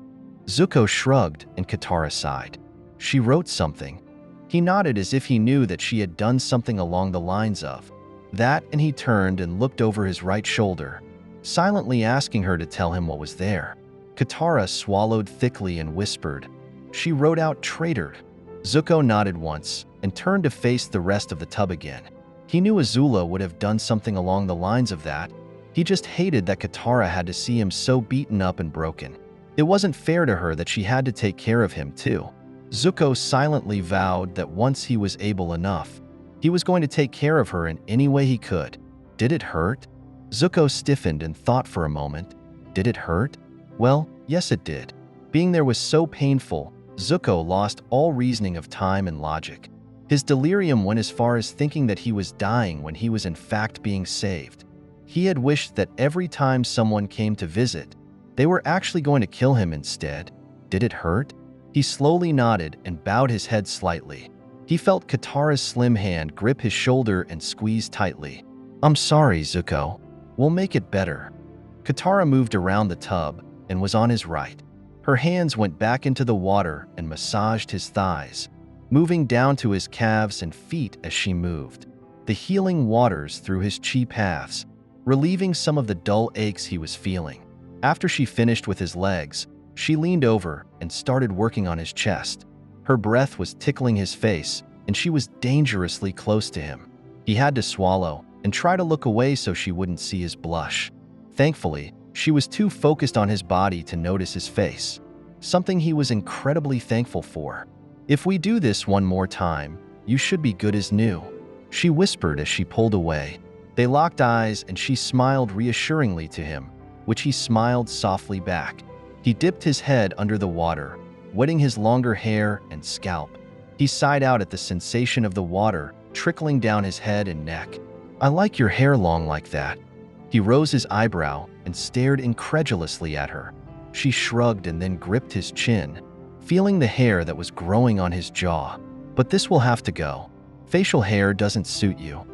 Zuko shrugged and Katara sighed. "She wrote something." He nodded as if he knew that she had done something along the lines of that, and he turned and looked over his right shoulder, silently asking her to tell him what was there. Katara swallowed thickly and whispered. She wrote out traitor. Zuko nodded once and turned to face the rest of the tub again. He knew Azula would have done something along the lines of that. He just hated that Katara had to see him so beaten up and broken. It wasn't fair to her that she had to take care of him too. Zuko silently vowed that once he was able enough, he was going to take care of her in any way he could. Did it hurt? Zuko stiffened and thought for a moment. Did it hurt? Well, yes it did. Being there was so painful, Zuko lost all reasoning of time and logic. His delirium went as far as thinking that he was dying when he was in fact being saved. He had wished that every time someone came to visit, they were actually going to kill him instead. Did it hurt? He slowly nodded and bowed his head slightly. He felt Katara's slim hand grip his shoulder and squeeze tightly. I'm sorry, Zuko. We'll make it better. Katara moved around the tub and was on his right. Her hands went back into the water and massaged his thighs, moving down to his calves and feet as she moved. The healing waters through his chi paths, relieving some of the dull aches he was feeling. After she finished with his legs, she leaned over and started working on his chest. Her breath was tickling his face, and she was dangerously close to him. He had to swallow and try to look away so she wouldn't see his blush. Thankfully, she was too focused on his body to notice his face, something he was incredibly thankful for. If we do this one more time, you should be good as new, she whispered as she pulled away. They locked eyes and she smiled reassuringly to him, which he smiled softly back. He dipped his head under the water, wetting his longer hair and scalp. He sighed out at the sensation of the water trickling down his head and neck. I like your hair long like that. He rose his eyebrow and stared incredulously at her. She shrugged and then gripped his chin, feeling the hair that was growing on his jaw. But this will have to go. Facial hair doesn't suit you.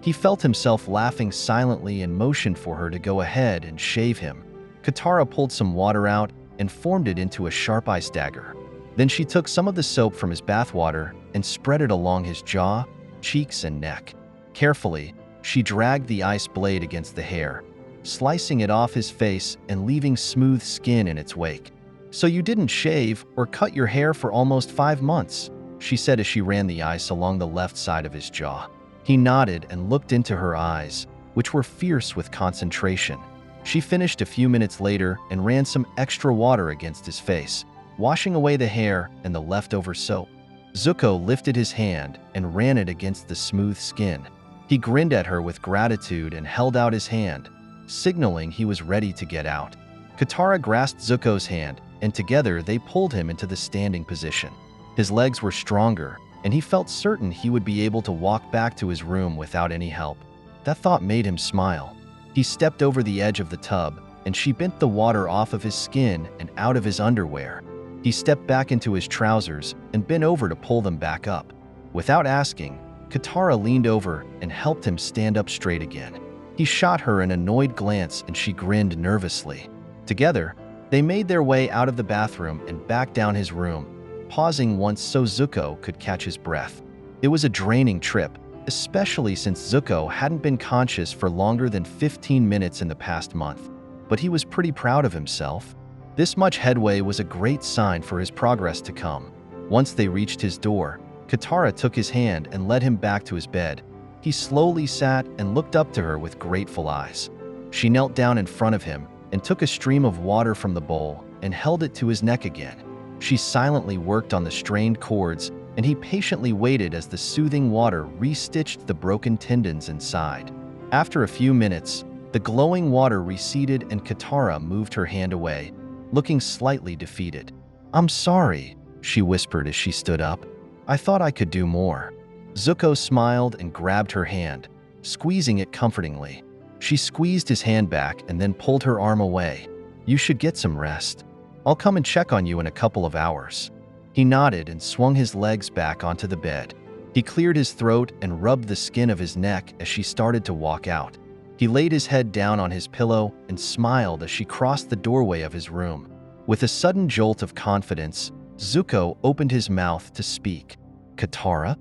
He felt himself laughing silently and motioned for her to go ahead and shave him. Katara pulled some water out and formed it into a sharp ice dagger. Then she took some of the soap from his bathwater and spread it along his jaw, cheeks, and neck. Carefully, she dragged the ice blade against the hair, slicing it off his face and leaving smooth skin in its wake. So you didn't shave or cut your hair for almost 5 months, she said as she ran the ice along the left side of his jaw. He nodded and looked into her eyes, which were fierce with concentration. She finished a few minutes later and ran some extra water against his face, washing away the hair and the leftover soap. Zuko lifted his hand and ran it against the smooth skin. He grinned at her with gratitude and held out his hand, signaling he was ready to get out. Katara grasped Zuko's hand, and together they pulled him into the standing position. His legs were stronger, and he felt certain he would be able to walk back to his room without any help. That thought made him smile. He stepped over the edge of the tub, and she bent the water off of his skin and out of his underwear. He stepped back into his trousers and bent over to pull them back up. Without asking, Katara leaned over and helped him stand up straight again. He shot her an annoyed glance and she grinned nervously. Together, they made their way out of the bathroom and back down his room, pausing once so Zuko could catch his breath. It was a draining trip, especially since Zuko hadn't been conscious for longer than 15 minutes in the past month. But he was pretty proud of himself. This much headway was a great sign for his progress to come. Once they reached his door, Katara took his hand and led him back to his bed. He slowly sat and looked up to her with grateful eyes. She knelt down in front of him and took a stream of water from the bowl and held it to his neck again. She silently worked on the strained cords, and he patiently waited as the soothing water re-stitched the broken tendons inside. After a few minutes, the glowing water receded and Katara moved her hand away, looking slightly defeated. I'm sorry, she whispered as she stood up. I thought I could do more. Zuko smiled and grabbed her hand, squeezing it comfortingly. She squeezed his hand back and then pulled her arm away. You should get some rest. I'll come and check on you in a couple of hours. He nodded and swung his legs back onto the bed. He cleared his throat and rubbed the skin of his neck as she started to walk out. He laid his head down on his pillow and smiled as she crossed the doorway of his room. With a sudden jolt of confidence, Zuko opened his mouth to speak. Katara?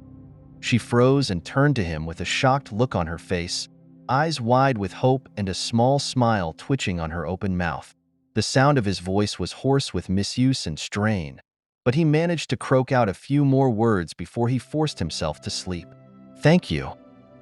She froze and turned to him with a shocked look on her face, eyes wide with hope and a small smile twitching on her open mouth. The sound of his voice was hoarse with misuse and strain, but he managed to croak out a few more words before he forced himself to sleep. Thank you.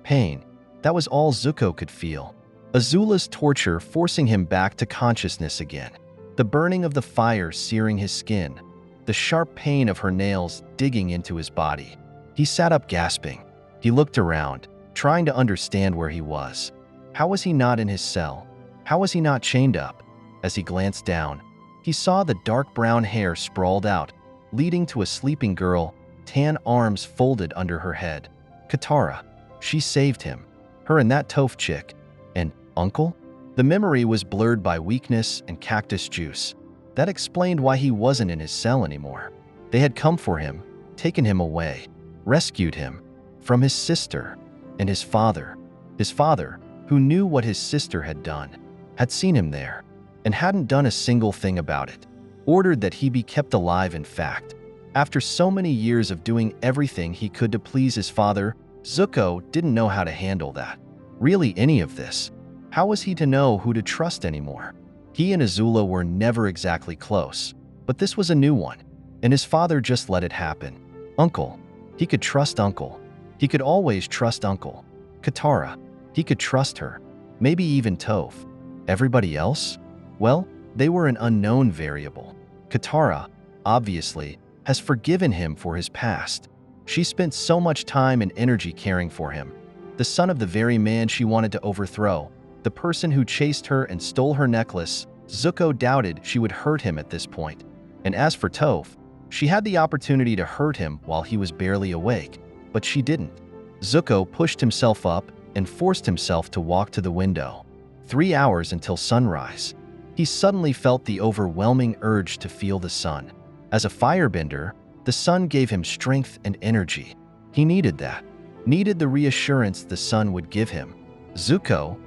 Pain. That was all Zuko could feel. Azula's torture forcing him back to consciousness again. The burning of the fire searing his skin. The sharp pain of her nails digging into his body. He sat up gasping. He looked around, trying to understand where he was. How was he not in his cell? How was he not chained up? As he glanced down, he saw the dark brown hair sprawled out, leading to a sleeping girl, tan arms folded under her head. Katara. She saved him. Her and that Toph chick. And Uncle? The memory was blurred by weakness and cactus juice. That explained why he wasn't in his cell anymore. They had come for him, taken him away, rescued him from his sister and his father. His father, who knew what his sister had done, had seen him there and hadn't done a single thing about it. Ordered that he be kept alive. In fact, after so many years of doing everything he could to please his father, Zuko didn't know how to handle that. Really, any of this. How was he to know who to trust anymore? He and Azula were never exactly close, but this was a new one, and his father just let it happen. Uncle. He could trust Uncle. He could always trust Uncle. Katara. He could trust her. Maybe even Toph. Everybody else? Well, they were an unknown variable. Katara, obviously, has forgiven him for his past. She spent so much time and energy caring for him. The son of the very man she wanted to overthrow, the person who chased her and stole her necklace. Zuko doubted she would hurt him at this point. And as for Toph, she had the opportunity to hurt him while he was barely awake, but she didn't. Zuko pushed himself up and forced himself to walk to the window. 3 hours until sunrise. He suddenly felt the overwhelming urge to feel the sun. As a firebender, the sun gave him strength and energy. He needed that. Needed the reassurance the sun would give him. Zuko.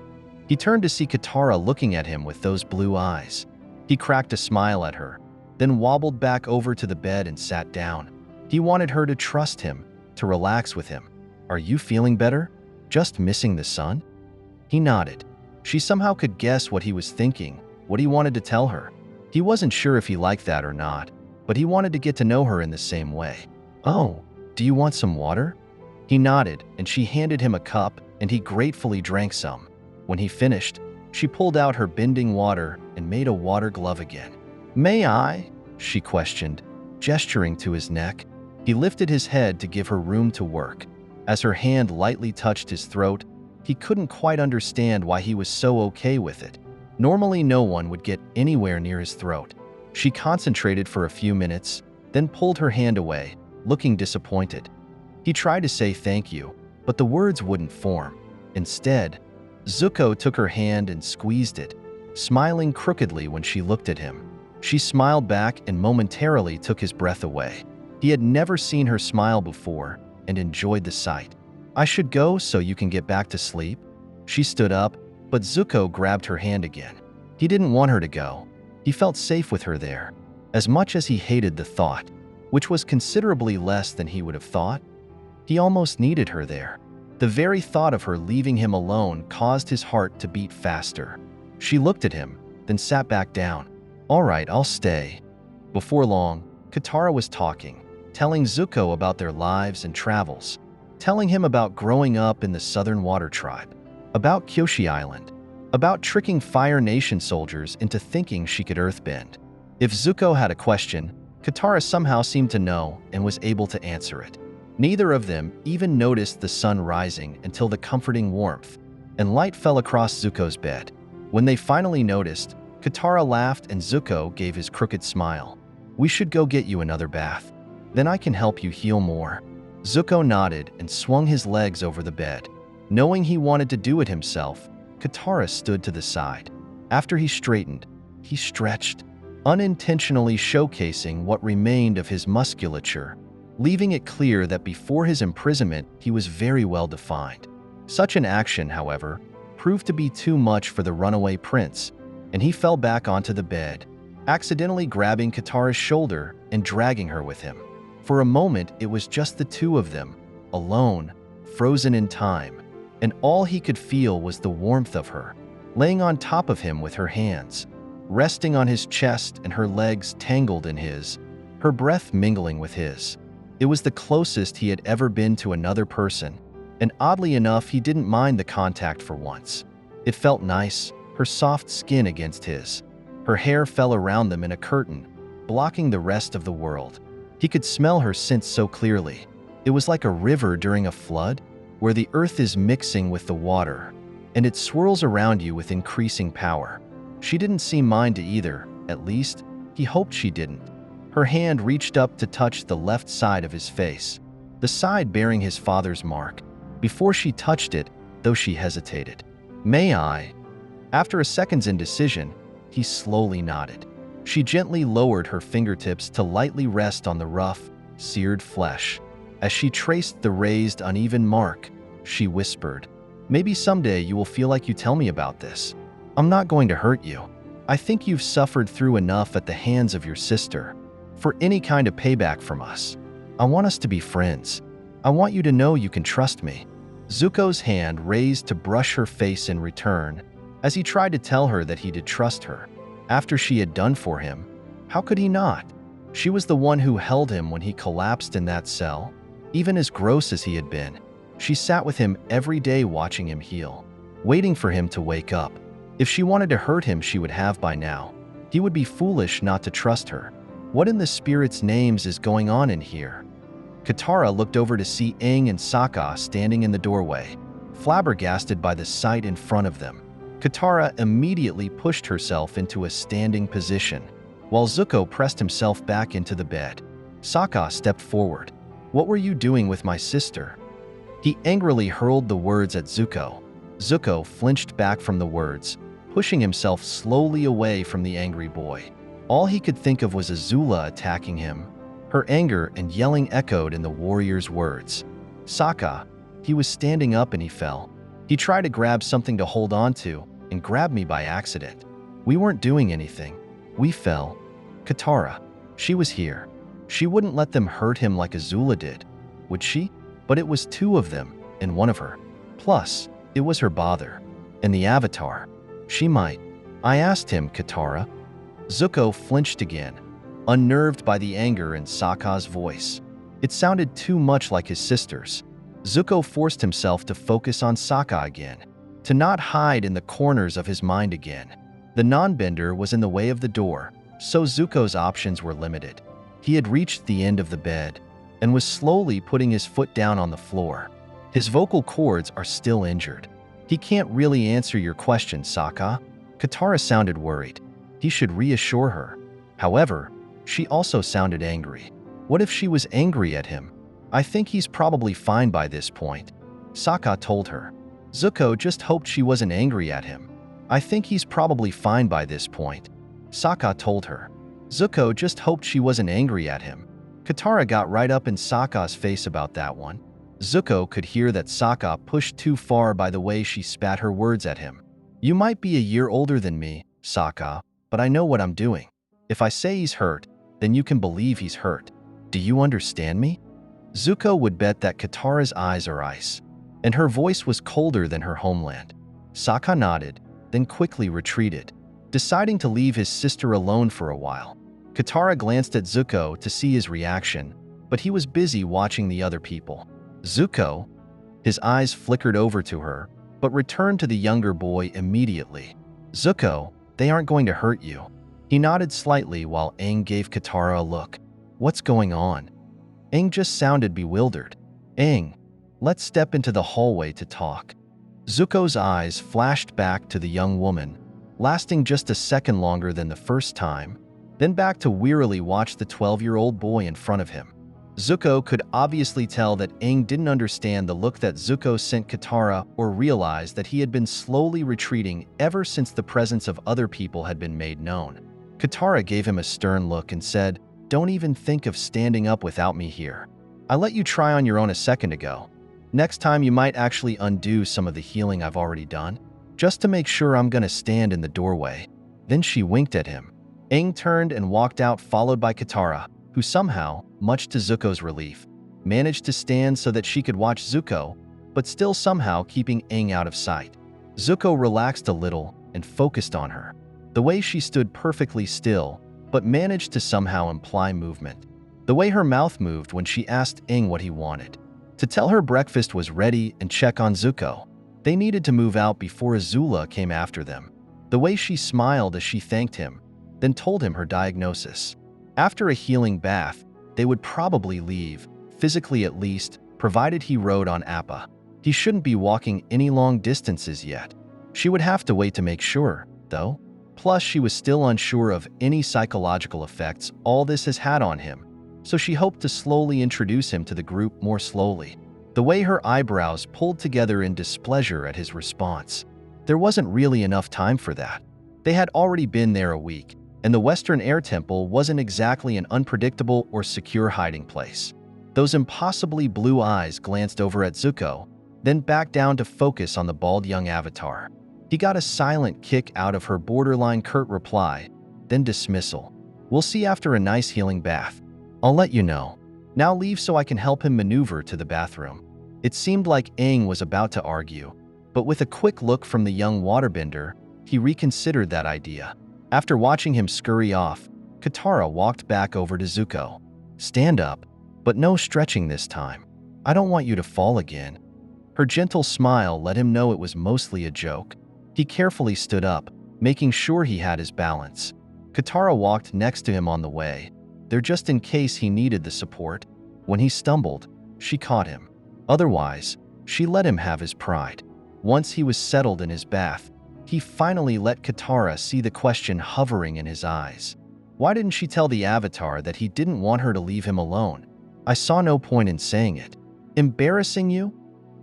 He turned to see Katara looking at him with those blue eyes. He cracked a smile at her, then wobbled back over to the bed and sat down. He wanted her to trust him, to relax with him. Are you feeling better? Just missing the sun? He nodded. She somehow could guess what he was thinking, what he wanted to tell her. He wasn't sure if he liked that or not, but he wanted to get to know her in the same way. Oh, do you want some water? He nodded, and she handed him a cup, and he gratefully drank some. When he finished, she pulled out her bending water and made a water glove again. May I? She questioned, gesturing to his neck. He lifted his head to give her room to work. As her hand lightly touched his throat, he couldn't quite understand why he was so okay with it. Normally, no one would get anywhere near his throat. She concentrated for a few minutes, then pulled her hand away, looking disappointed. He tried to say thank you, but the words wouldn't form. Instead, Zuko took her hand and squeezed it, smiling crookedly when she looked at him. She smiled back and momentarily took his breath away. He had never seen her smile before and enjoyed the sight. I should go so you can get back to sleep? She stood up, but Zuko grabbed her hand again. He didn't want her to go. He felt safe with her there, as much as he hated the thought, which was considerably less than he would have thought. He almost needed her there. The very thought of her leaving him alone caused his heart to beat faster. She looked at him, then sat back down. All right, I'll stay. Before long, Katara was talking, telling Zuko about their lives and travels, telling him about growing up in the Southern Water Tribe, about Kyoshi Island, about tricking Fire Nation soldiers into thinking she could earthbend. If Zuko had a question, Katara somehow seemed to know and was able to answer it. Neither of them even noticed the sun rising until the comforting warmth and light fell across Zuko's bed. When they finally noticed, Katara laughed and Zuko gave his crooked smile. We should go get you another bath. Then I can help you heal more. Zuko nodded and swung his legs over the bed. Knowing he wanted to do it himself, Katara stood to the side. After he straightened, he stretched, unintentionally showcasing what remained of his musculature, leaving it clear that before his imprisonment he was very well defined. Such an action, however, proved to be too much for the runaway prince, and he fell back onto the bed, accidentally grabbing Katara's shoulder and dragging her with him. For a moment, it was just the two of them, alone, frozen in time, and all he could feel was the warmth of her, laying on top of him with her hands. resting on his chest and her legs tangled in his, her breath mingling with his. It was the closest he had ever been to another person, and oddly enough, he didn't mind the contact for once. It felt nice, her soft skin against his. Her hair fell around them in a curtain, blocking the rest of the world. He could smell her scent so clearly. It was like a river during a flood, where the earth is mixing with the water, and it swirls around you with increasing power. She didn't seem mine to either, at least, he hoped she didn't. Her hand reached up to touch the left side of his face, the side bearing his father's mark. Before she touched it, though she hesitated. "May I?" After a second's indecision, he slowly nodded. She gently lowered her fingertips to lightly rest on the rough, seared flesh. As she traced the raised, uneven mark, she whispered, "Maybe someday you will feel like you tell me about this. I'm not going to hurt you. I think you've suffered through enough at the hands of your sister for any kind of payback from us. I want us to be friends. I want you to know you can trust me." Zuko's hand raised to brush her face in return, as he tried to tell her that he did trust her. After she had done for him, how could he not? She was the one who held him when he collapsed in that cell. Even as gross as he had been, she sat with him every day watching him heal, waiting for him to wake up. If she wanted to hurt him, she would have by now. He would be foolish not to trust her. What in the spirit's names is going on in here? Katara looked over to see Aang and Sokka standing in the doorway, flabbergasted by the sight in front of them. Katara immediately pushed herself into a standing position, while Zuko pressed himself back into the bed. Sokka stepped forward. "What were you doing with my sister?" He angrily hurled the words at Zuko. Zuko flinched back from the words, pushing himself slowly away from the angry boy. All he could think of was Azula attacking him. Her anger and yelling echoed in the warrior's words. "Sokka." He was standing up and he fell. He tried to grab something to hold on to and grabbed me by accident. We weren't doing anything. We fell. Katara. She was here. She wouldn't let them hurt him like Azula did, would she? But it was two of them and one of her. Plus, it was her bother. And the Avatar. She might. I asked him, Katara. Zuko flinched again, unnerved by the anger in Sokka's voice. It sounded too much like his sister's. Zuko forced himself to focus on Sokka again, to not hide in the corners of his mind again. The non-bender was in the way of the door, so Zuko's options were limited. He had reached the end of the bed and was slowly putting his foot down on the floor. His vocal cords are still injured. He can't really answer your question, Sokka. Katara sounded worried. He should reassure her. However, she also sounded angry. What if she was angry at him? I think he's probably fine by this point, Sokka told her. Zuko just hoped she wasn't angry at him. I think he's probably fine by this point, Sokka told her. Zuko just hoped she wasn't angry at him. Katara got right up in Sokka's face about that one. Zuko could hear that Sokka pushed too far by the way she spat her words at him. You might be a year older than me, Sokka, but I know what I'm doing. If I say he's hurt, then you can believe he's hurt. Do you understand me? Zuko would bet that Katara's eyes are ice, and her voice was colder than her homeland. Sokka nodded, then quickly retreated, deciding to leave his sister alone for a while. Katara glanced at Zuko to see his reaction, but he was busy watching the other people. Zuko, his eyes flickered over to her, but returned to the younger boy immediately. Zuko, they aren't going to hurt you. He nodded slightly while Aang gave Katara a look. What's going on? Aang just sounded bewildered. Aang, let's step into the hallway to talk. Zuko's eyes flashed back to the young woman, lasting just a second longer than the first time, then back to wearily watch the 12-year-old boy in front of him. Zuko could obviously tell that Aang didn't understand the look that Zuko sent Katara or realize that he had been slowly retreating ever since the presence of other people had been made known. Katara gave him a stern look and said, "Don't even think of standing up without me here. I let you try on your own a second ago. Next time you might actually undo some of the healing I've already done, just to make sure I'm gonna stand in the doorway." Then she winked at him. Aang turned and walked out, followed by Katara, who somehow, much to Zuko's relief, managed to stand so that she could watch Zuko, but still somehow keeping Aang out of sight. Zuko relaxed a little and focused on her. The way she stood perfectly still, but managed to somehow imply movement. The way her mouth moved when she asked Aang what he wanted. To tell her breakfast was ready and check on Zuko. They needed to move out before Azula came after them. The way she smiled as she thanked him, then told him her diagnosis. After a healing bath, they would probably leave, physically at least, provided he rode on Appa. He shouldn't be walking any long distances yet. She would have to wait to make sure, though. Plus, she was still unsure of any psychological effects all this has had on him, so she hoped to slowly introduce him to the group more slowly. The way her eyebrows pulled together in displeasure at his response. There wasn't really enough time for that. They had already been there a week, and the Western Air Temple wasn't exactly an unpredictable or secure hiding place. Those impossibly blue eyes glanced over at Zuko, then back down to focus on the bald young avatar. He got a silent kick out of her borderline curt reply, then dismissal. "We'll see after a nice healing bath. I'll let you know. Now leave so I can help him maneuver to the bathroom." It seemed like Aang was about to argue, but with a quick look from the young waterbender, he reconsidered that idea. After watching him scurry off, Katara walked back over to Zuko. "Stand up, but no stretching this time. I don't want you to fall again." Her gentle smile let him know it was mostly a joke. He carefully stood up, making sure he had his balance. Katara walked next to him on the way, there just in case he needed the support. When he stumbled, she caught him. Otherwise, she let him have his pride. Once he was settled in his bath, he finally let Katara see the question hovering in his eyes. Why didn't she tell the Avatar that he didn't want her to leave him alone? "I saw no point in saying it." "Embarrassing you?"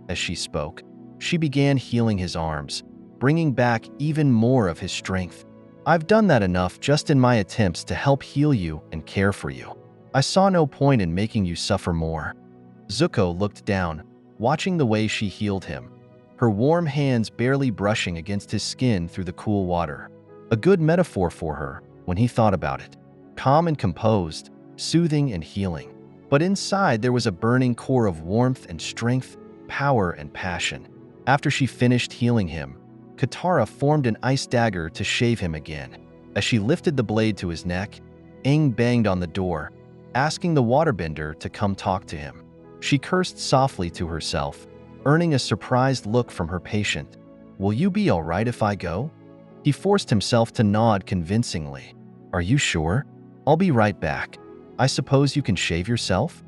As she spoke, she began healing his arms, bringing back even more of his strength. "I've done that enough just in my attempts to help heal you and care for you. I saw no point in making you suffer more." Zuko looked down, watching the way she healed him, her warm hands barely brushing against his skin through the cool water. A good metaphor for her when he thought about it. Calm and composed, soothing and healing. But inside there was a burning core of warmth and strength, power and passion. After she finished healing him, Katara formed an ice dagger to shave him again. As she lifted the blade to his neck, Aang banged on the door, asking the waterbender to come talk to him. She cursed softly to herself, earning a surprised look from her patient. "Will you be all right if I go?" He forced himself to nod convincingly. "Are you sure? I'll be right back. I suppose you can shave yourself?"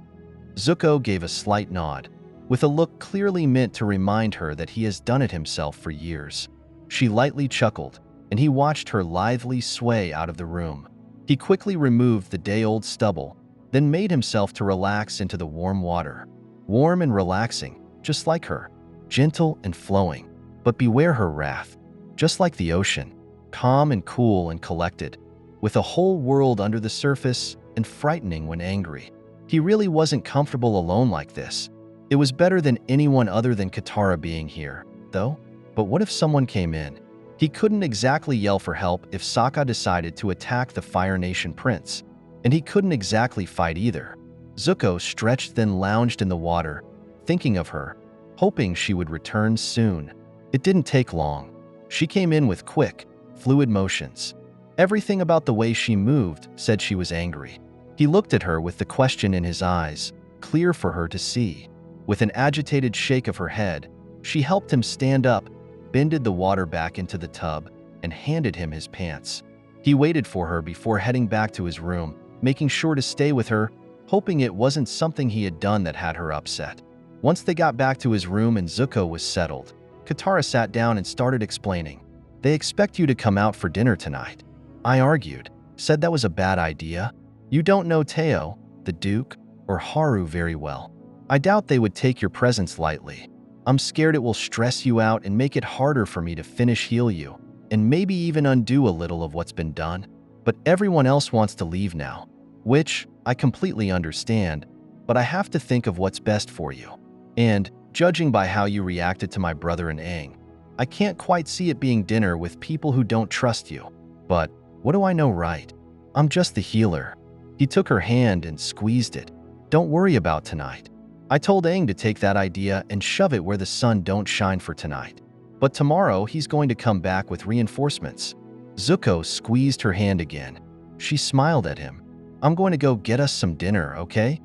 Zuko gave a slight nod, with a look clearly meant to remind her that he has done it himself for years. She lightly chuckled, and he watched her lithely sway out of the room. He quickly removed the day-old stubble, then made himself to relax into the warm water. Warm and relaxing, just like her. Gentle and flowing, but beware her wrath. Just like the ocean, calm and cool and collected, with a whole world under the surface and frightening when angry. He really wasn't comfortable alone like this. It was better than anyone other than Katara being here, though. But what if someone came in? He couldn't exactly yell for help if Sokka decided to attack the Fire Nation prince, and he couldn't exactly fight either. Zuko stretched then lounged in the water, thinking of her, hoping she would return soon. It didn't take long. She came in with quick, fluid motions. Everything about the way she moved said she was angry. He looked at her with the question in his eyes, clear for her to see. With an agitated shake of her head, she helped him stand up, bended the water back into the tub, and handed him his pants. He waited for her before heading back to his room, making sure to stay with her, hoping it wasn't something he had done that had her upset. Once they got back to his room and Zuko was settled, Katara sat down and started explaining. "They expect you to come out for dinner tonight." I argued, said that was a bad idea. "You don't know Teo, the Duke, or Haru very well. I doubt they would take your presence lightly. I'm scared it will stress you out and make it harder for me to finish heal you, and maybe even undo a little of what's been done. But everyone else wants to leave now, which I completely understand, but I have to think of what's best for you. And, judging by how you reacted to my brother and Aang, I can't quite see it being dinner with people who don't trust you. But, what do I know, right? I'm just the healer." He took her hand and squeezed it. "Don't worry about tonight. I told Aang to take that idea and shove it where the sun don't shine for tonight. But tomorrow he's going to come back with reinforcements. Zuko squeezed her hand again. She smiled at him. I'm going to go get us some dinner, okay?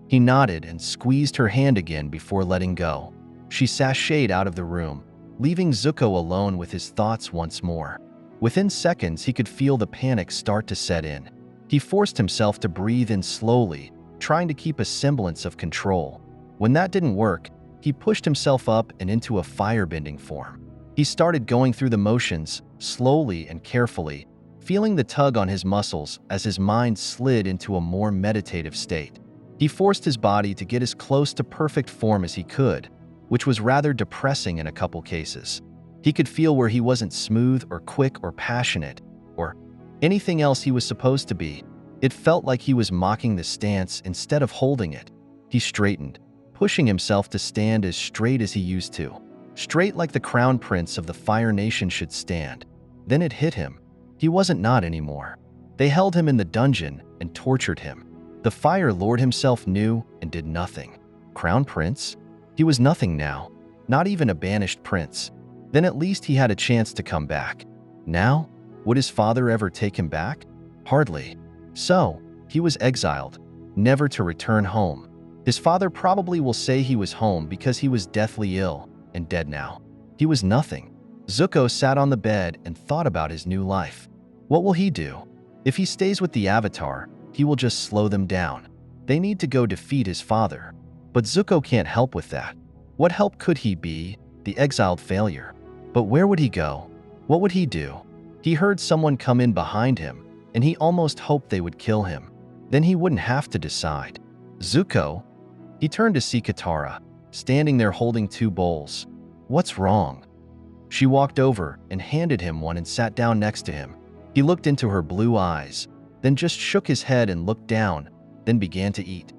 He nodded and squeezed her hand again before letting go. She sashayed out of the room, leaving Zuko alone with his thoughts once more. Within seconds, he could feel the panic start to set in. He forced himself to breathe in slowly, trying to keep a semblance of control. When that didn't work, he pushed himself up and into a firebending form. He started going through the motions, slowly and carefully, feeling the tug on his muscles as his mind slid into a more meditative state. He forced his body to get as close to perfect form as he could, which was rather depressing in a couple cases. He could feel where he wasn't smooth or quick or passionate, or anything else he was supposed to be. It felt like he was mocking the stance instead of holding it. He straightened, pushing himself to stand as straight as he used to. Straight like the crown prince of the Fire Nation should stand. Then it hit him. He wasn't not anymore. They held him in the dungeon and tortured him. The Fire Lord himself knew and did nothing. Crown Prince? He was nothing now, not even a banished prince. Then at least he had a chance to come back. Now, would his father ever take him back? Hardly. So, he was exiled, never to return home. His father probably will say he was home because he was deathly ill and dead now. He was nothing. Zuko sat on the bed and thought about his new life. What will he do? If he stays with the Avatar, he will just slow them down. They need to go defeat his father. But Zuko can't help with that. What help could he be? The exiled failure. But where would he go? What would he do? He heard someone come in behind him, and he almost hoped they would kill him. Then he wouldn't have to decide. Zuko? He turned to see Katara, standing there holding two bowls. What's wrong? She walked over and handed him one and sat down next to him. He looked into her blue eyes, then just shook his head and looked down, then began to eat.